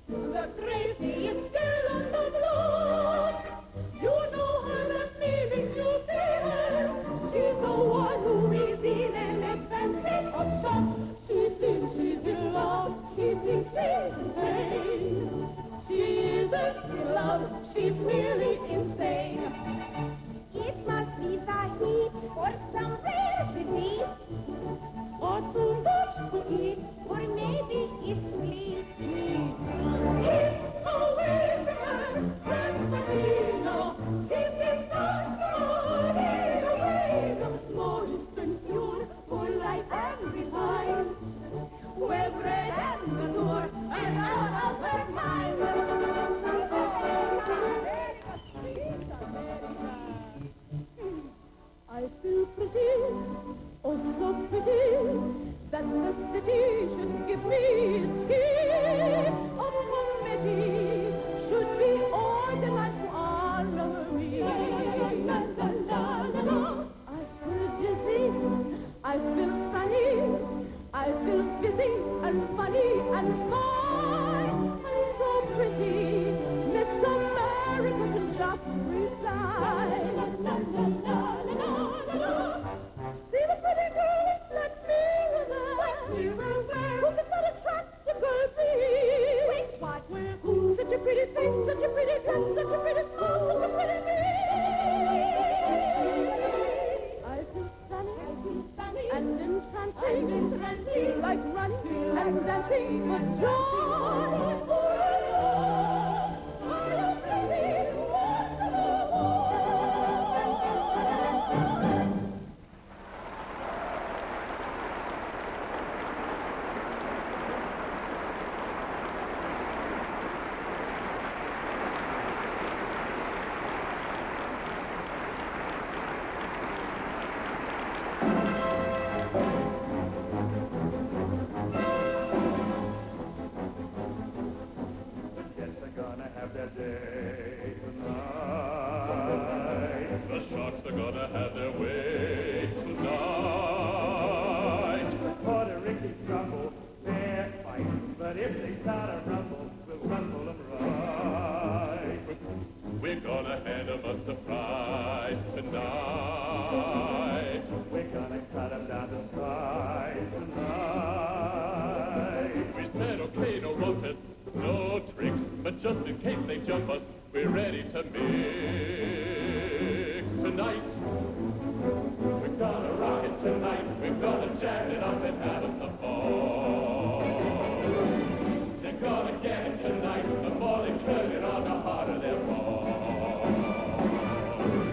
the craziest girl on the block. You know her, the feeling you feel. She's the one who is in an advanced state of shock. She thinks she's in love, she thinks she's in pain. in love, she's nearly insane. It must be the heat or some rare disease, Or too much to eat, or maybe it's sleep. keep away from her, Grandfatino. Keep his away, more instant cure for life and repine. Well bred and mature, and out of her mind. I feel pretty, oh so pretty, that the city should give me its key. A committee should be organized to honor me. I feel dizzy, I feel sunny, I feel busy and funny and fine. I'm so pretty, Miss America can just resign. See the pretty girl, let me who can that attractive girl be? Wait, what? Who? Such a pretty face, such a pretty dress, such a pretty smile, such a pretty me. I feel sunny and entrancing, like running and dancing with joy. Just in case they jump us, we're ready to mix tonight. We're gonna rock it tonight. We're gonna jam it up and have us some fun. They're gonna get it tonight. The more they turn it on, the harder they'll fall.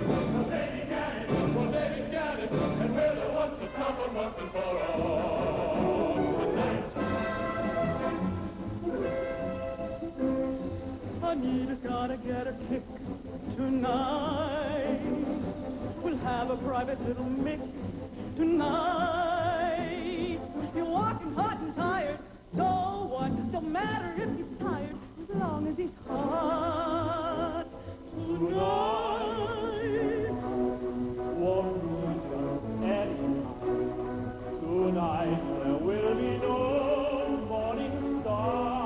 Well, they got it. Well, they got it. And we're the ones to stop them once and for all. Anita's gonna get a kick tonight. We'll have a private little mix tonight. You're walking hot and tired, so what? Don't matter if he's tired, as long as he's hot tonight. Won't lose us any time. Tonight there will be no morning star.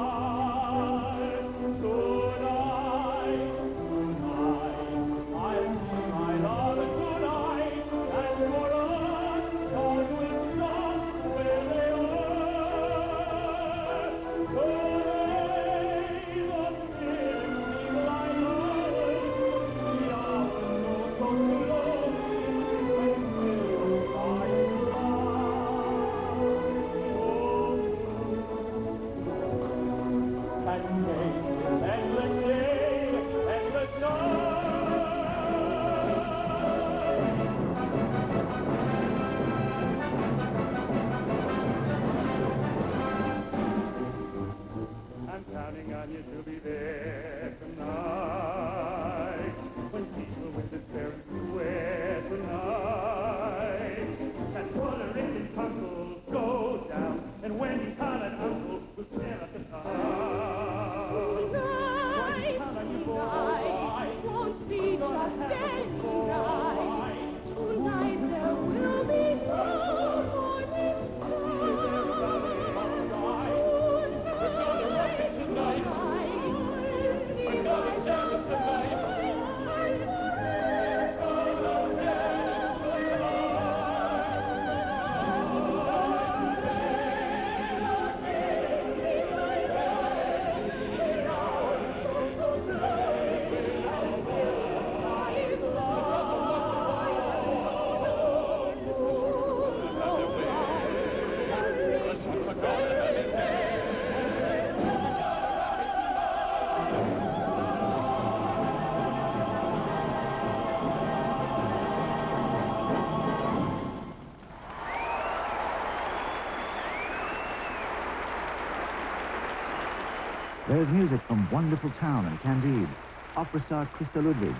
There's music from Wonderful Town and Candide, opera star Christa Ludwig,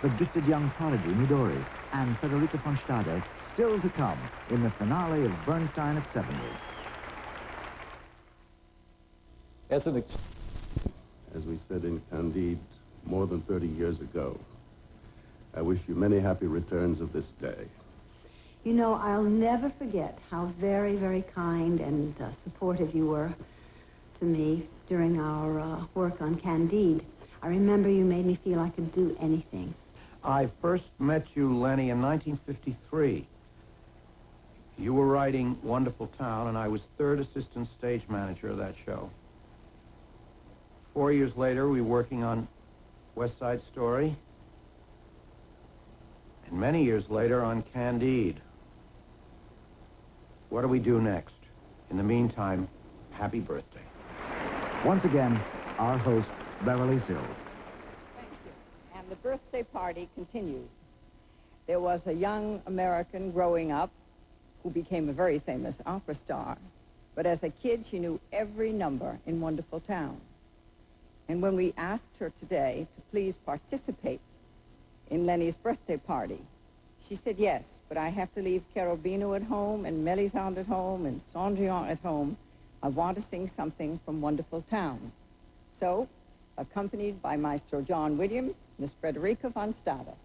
the gifted young prodigy Midori, and Federica von Stade still to come in the finale of Bernstein at 70. As we said in Candide more than 30 years ago, I wish you many happy returns of this day. You know, I'll never forget how very, very kind and supportive you were to me during our work on Candide. I remember you made me feel I could do anything. I first met you, Lenny, in 1953. You were writing Wonderful Town, and I was third assistant stage manager of that show. 4 years later, we were working on West Side Story, and many years later on Candide. What do we do next? In the meantime, happy birthday. Once again, our host, Beverly Sills. And the birthday party continues. There was a young American growing up who became a very famous opera star. But as a kid, she knew every number in Wonderful Town. And when we asked her today to please participate in Lenny's birthday party, she said, yes, but I have to leave Cherubino at home and Melisande at home and Cendrillon at home. I want to sing something from Wonderful Town. So, accompanied by Maestro John Williams, Miss Frederica von Stade.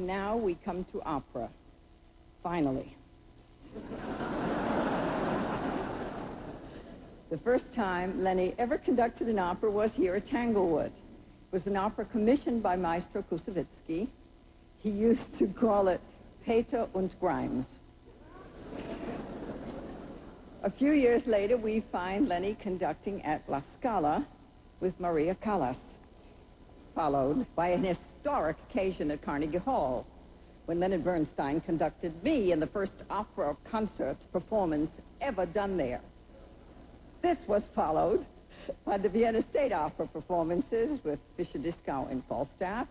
And now we come to opera. Finally. The first time Lenny ever conducted an opera was here at Tanglewood. It was an opera commissioned by Maestro Kusevitsky. He used to call it Peter und Grimes. A few years later, we find Lenny conducting at La Scala with Maria Callas, followed by an historic occasion at Carnegie Hall, when Leonard Bernstein conducted me in the first opera concert performance ever done there. This was followed by the Vienna State Opera performances with Fischer-Dieskau and Falstaff,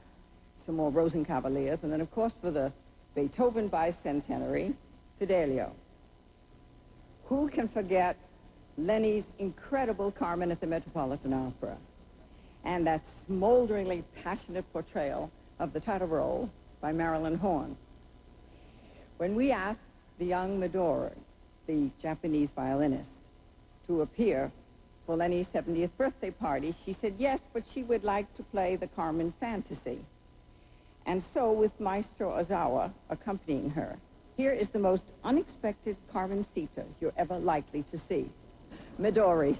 some more Rosenkavaliers, and then, of course, for the Beethoven bicentenary, Fidelio. Who can forget Lenny's incredible Carmen at the Metropolitan Opera and that smolderingly passionate portrayal of the title role by Marilyn Horne? When we asked the young Midori, the Japanese violinist, to appear for Lenny's 70th birthday party, she said yes, but she would like to play the Carmen fantasy. And so, with Maestro Ozawa accompanying her, here is the most unexpected Carmencita you're ever likely to see. Midori.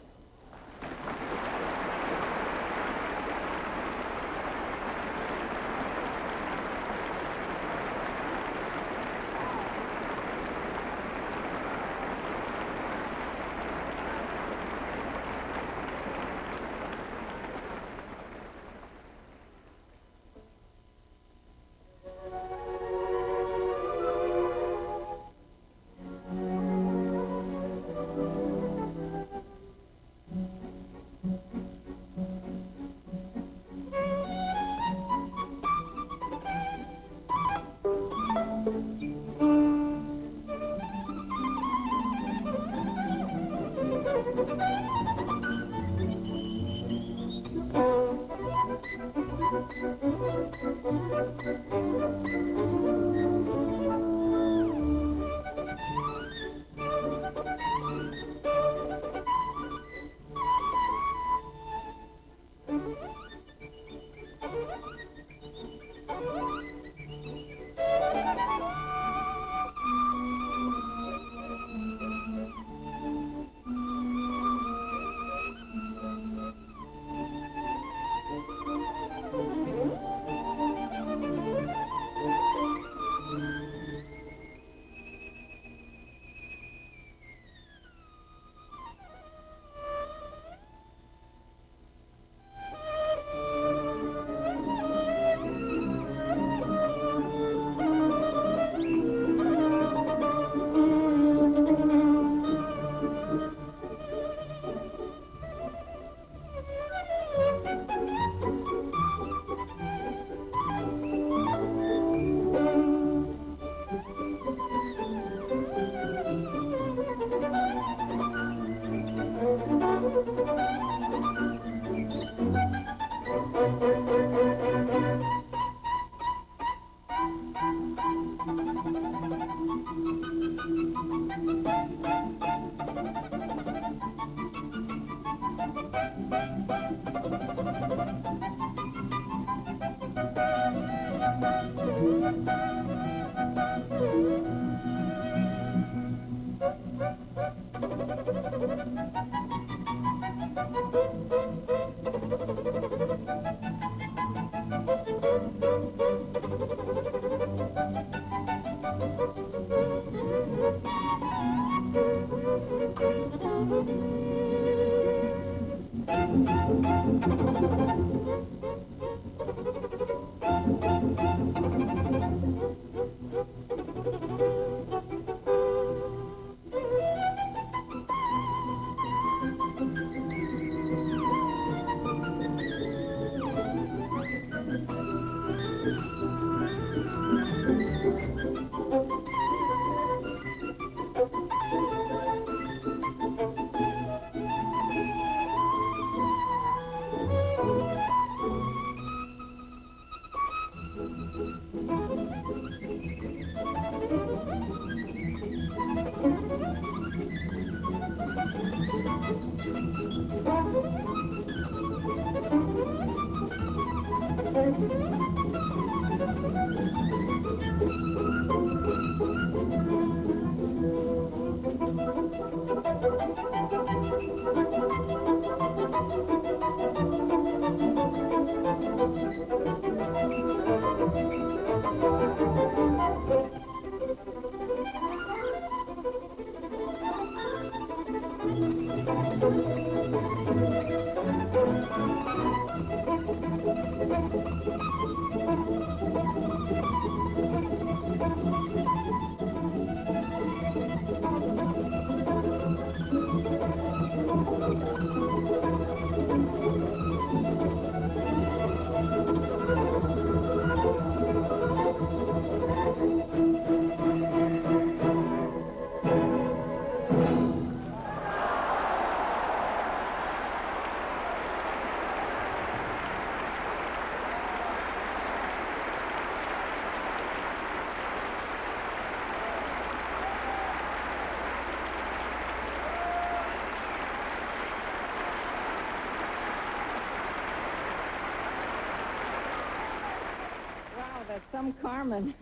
That's some Carmen.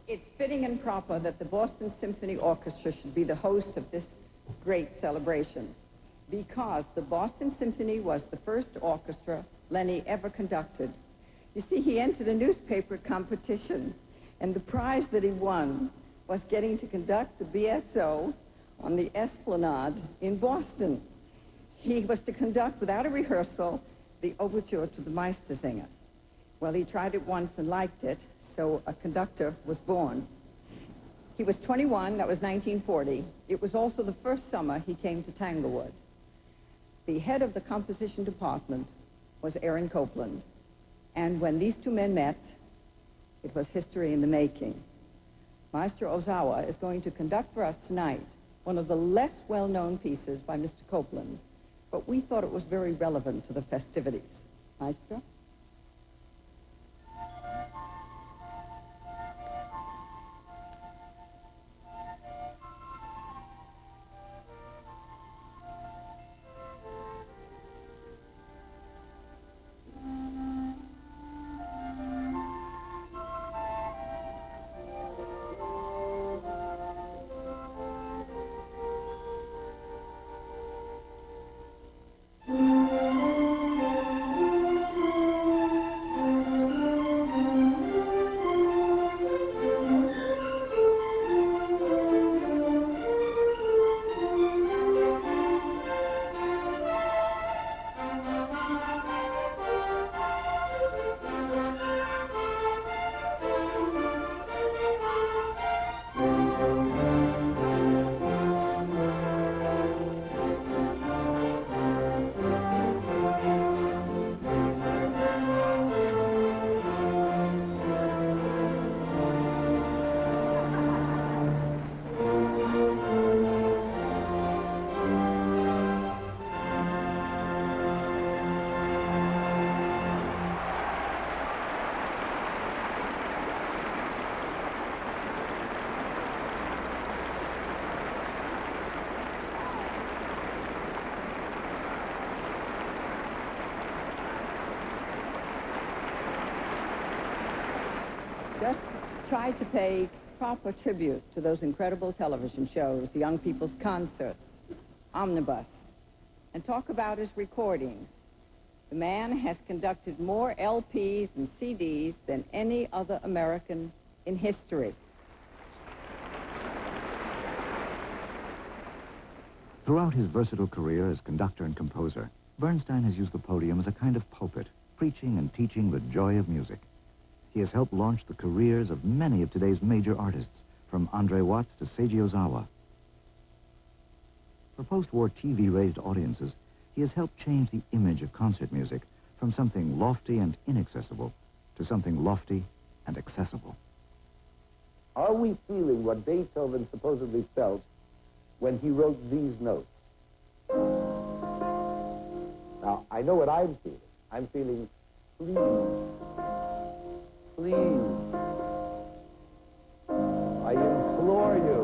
It's fitting and proper that the Boston Symphony Orchestra should be the host of this great celebration, because the Boston Symphony was the first orchestra Lenny ever conducted. You see, he entered a newspaper competition, and the prize that he won was getting to conduct the BSO on the Esplanade in Boston. He was to conduct, without a rehearsal, the overture to the Meistersinger. Well, he tried it once and liked it, so a conductor was born. He was 21, that was 1940. It was also the first summer he came to Tanglewood. The head of the composition department was Aaron Copland. And when these two men met, it was history in the making. Maestro Ozawa is going to conduct for us tonight one of the less well-known pieces by Mr. Copland, but we thought it was very relevant to the festivities. Maestro? Just try to pay proper tribute to those incredible television shows, the Young People's Concerts, Omnibus, and talk about his recordings. The man has conducted more LPs and CDs than any other American in history. Throughout his versatile career as conductor and composer, Bernstein has used the podium as a kind of pulpit, preaching and teaching the joy of music. He has helped launch the careers of many of today's major artists, from Andre Watts to Seiji Ozawa. For post-war TV-raised audiences, he has helped change the image of concert music from something lofty and inaccessible to something lofty and accessible. Are we feeling what Beethoven supposedly felt when he wrote these notes? Now, I know what I'm feeling. I'm feeling, please, please, I implore you.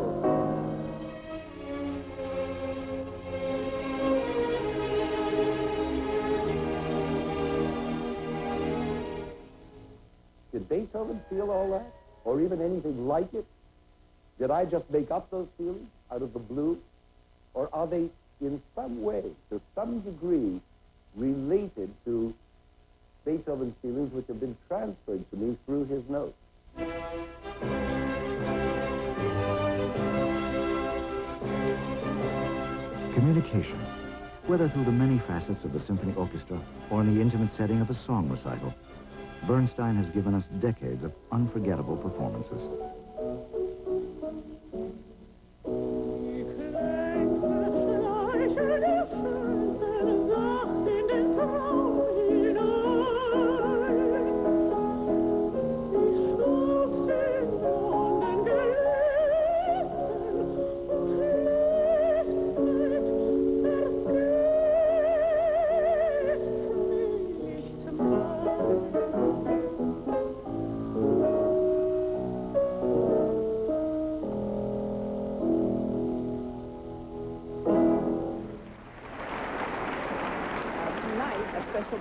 Did Beethoven feel all that? Or even anything like it? Did I just make up those feelings out of the blue? Or are they in some way, to some degree, related to Beethoven's feelings which have been transferred to me through his notes? Communication, whether through the many facets of the symphony orchestra or in the intimate setting of a song recital, Bernstein has given us decades of unforgettable performances.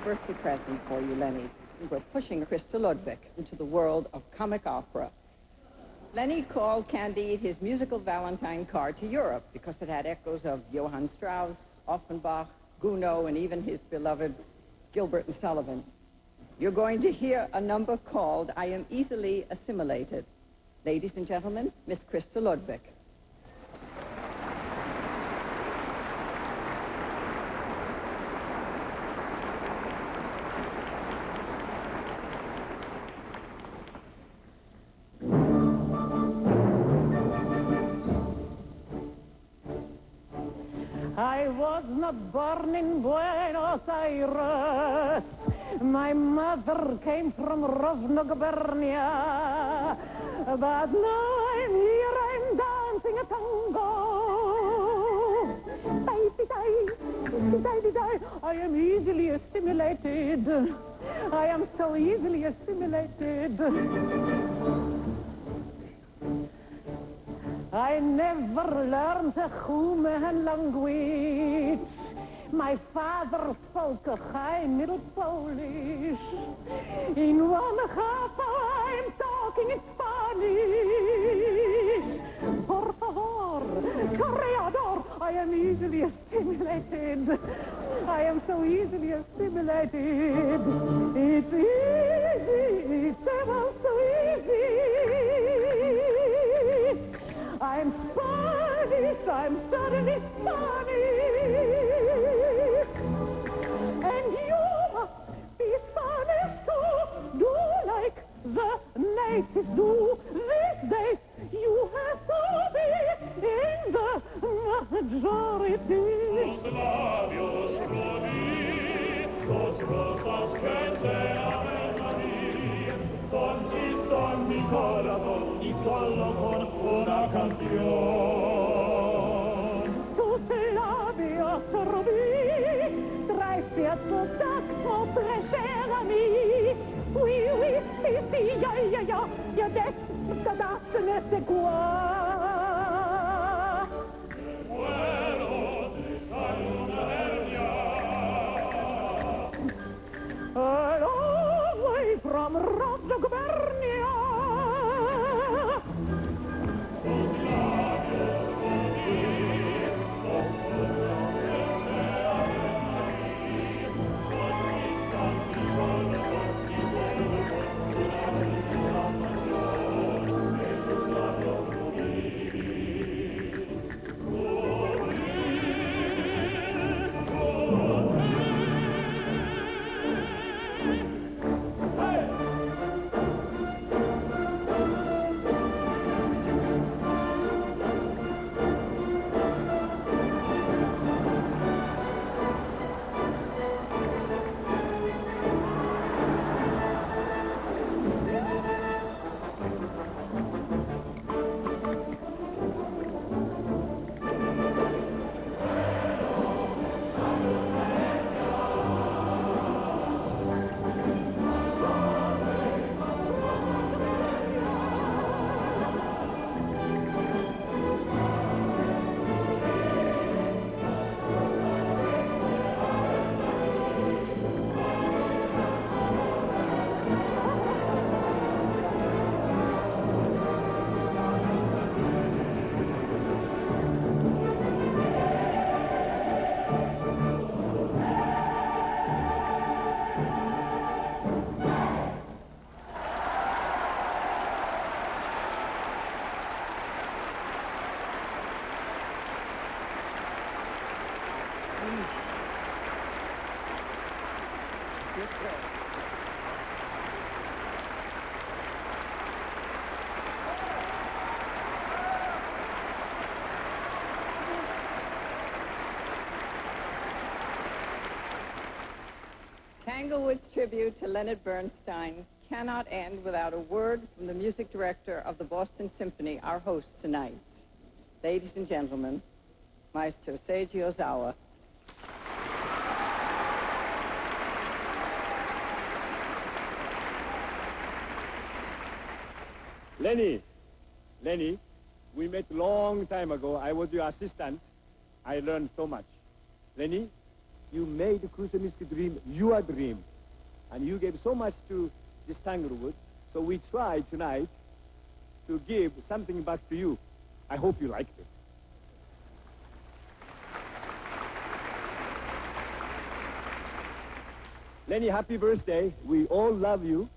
Birthday present for you, Lenny. We're pushing Christa Ludwig into the world of comic opera. Lenny called Candide his musical Valentine card to Europe because it had echoes of Johann Strauss, Offenbach, Gounod, and even his beloved Gilbert and Sullivan. You're going to hear a number called I Am Easily Assimilated. Ladies and gentlemen, Miss Christa Ludwig. I was not born in Buenos Aires. My mother came from Rovno, Gubernia. But now I'm here, I'm dancing a tango. I am easily assimilated. I am so easily assimilated. I never learned a human language. My father spoke a high Middle Polish. In one half I'm talking in Spanish. Por favor, correador, I am easily assimilated. I am so easily assimilated. It's easy, it's ever so easy. I'm Spanish, I'm suddenly Spanish. And you must be Spanish too. Do like the natives do. These days you have to be in the majority. Los labios bonitos, rosas que se abren a mí, conquistan mi corazón y solo con una canción. Tus labios rubí, traes cierto tacto placer a mí. Oui, oui, si, si, ya descadaste en ese cuá. Muero de saludania. A long way from Rovno, Gubernia. Tanglewood's tribute to Leonard Bernstein cannot end without a word from the music director of the Boston Symphony, our host tonight. Ladies and gentlemen, Maestro Seiji Ozawa. Lenny, we met long time ago. I was your assistant. I learned so much. Lenny, you made Kuzemisky dream your dream. And you gave so much to this Tanglewood. So we tried tonight to give something back to you. I hope you liked it. Lenny, happy birthday. We all love you.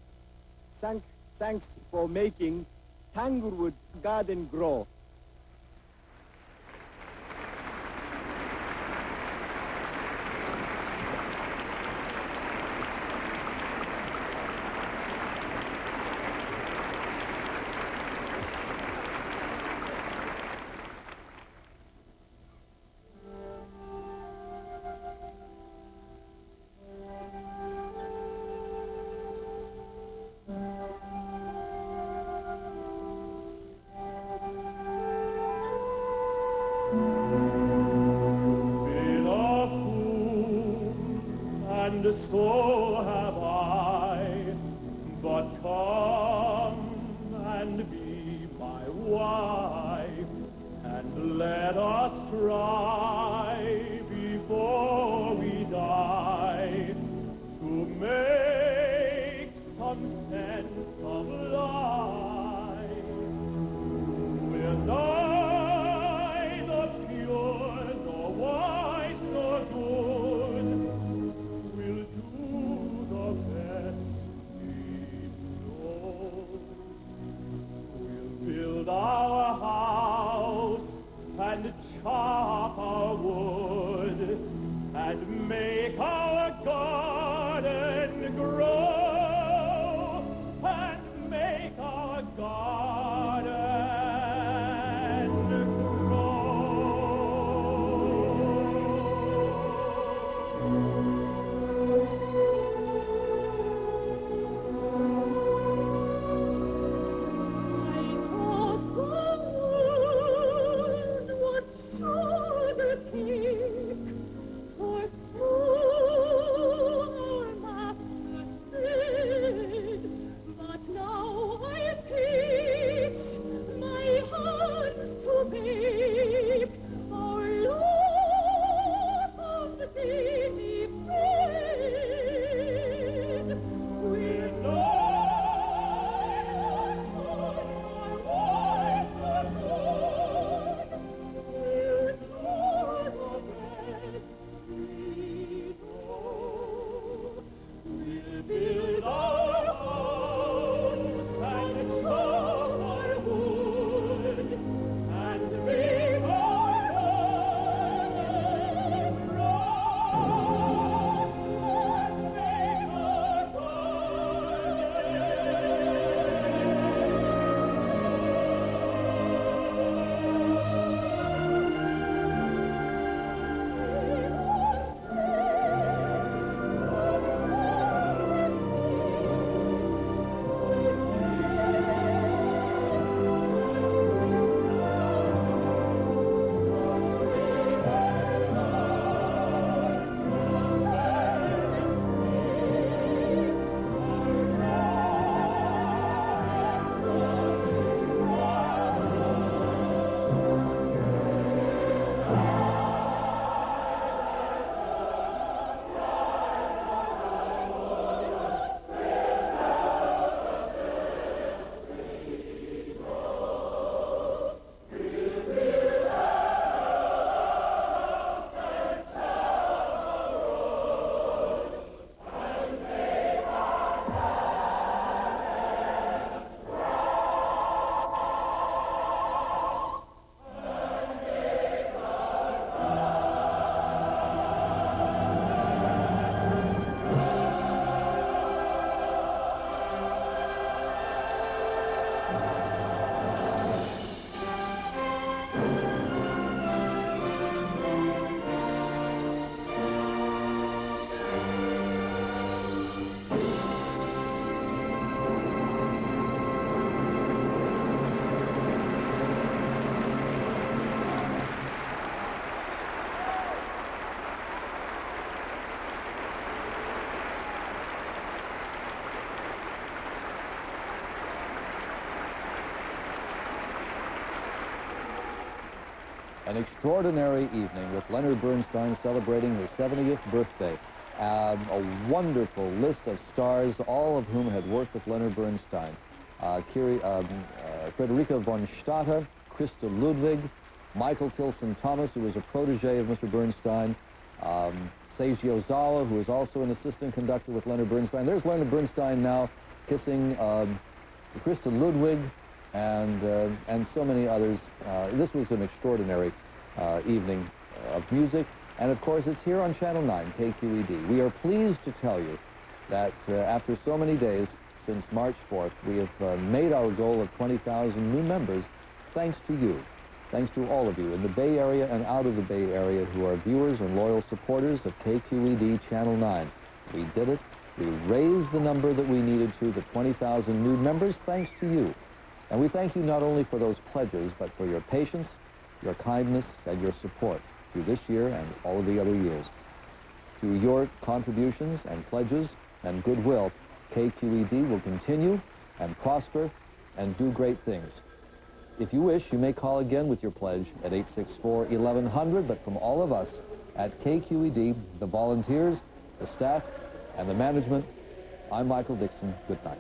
Thanks for making Tanglewood garden grow. And so have I, but come and be my wife, and let us try before we die to make some sense of life. We're neither pure, nor wise, nor good. We'll do the best we know. We'll build our house and chop our An extraordinary evening with Leonard Bernstein celebrating his 70th birthday. A wonderful list of stars, all of whom had worked with Leonard Bernstein. Frederica von Stadter, Christa Ludwig, Michael Tilson Thomas, who was a protege of Mr. Bernstein, Seiji Ozawa, who was also an assistant conductor with Leonard Bernstein. There's Leonard Bernstein now kissing Christa Ludwig and so many others. This was an extraordinary evening of music. And of course, it's here on Channel 9, KQED. We are pleased to tell you that after so many days, since March 4th, we have made our goal of 20,000 new members thanks to you. Thanks to all of you in the Bay Area and out of the Bay Area who are viewers and loyal supporters of KQED Channel 9. We did it. We raised the number that we needed to, the 20,000 new members, thanks to you. And we thank you not only for those pledges, but for your patience, your kindness, and your support through this year and all of the other years. Through your contributions and pledges and goodwill, KQED will continue and prosper and do great things. If you wish, you may call again with your pledge at 864-1100, but from all of us at KQED, the volunteers, the staff, and the management, I'm Michael Dixon. Good night.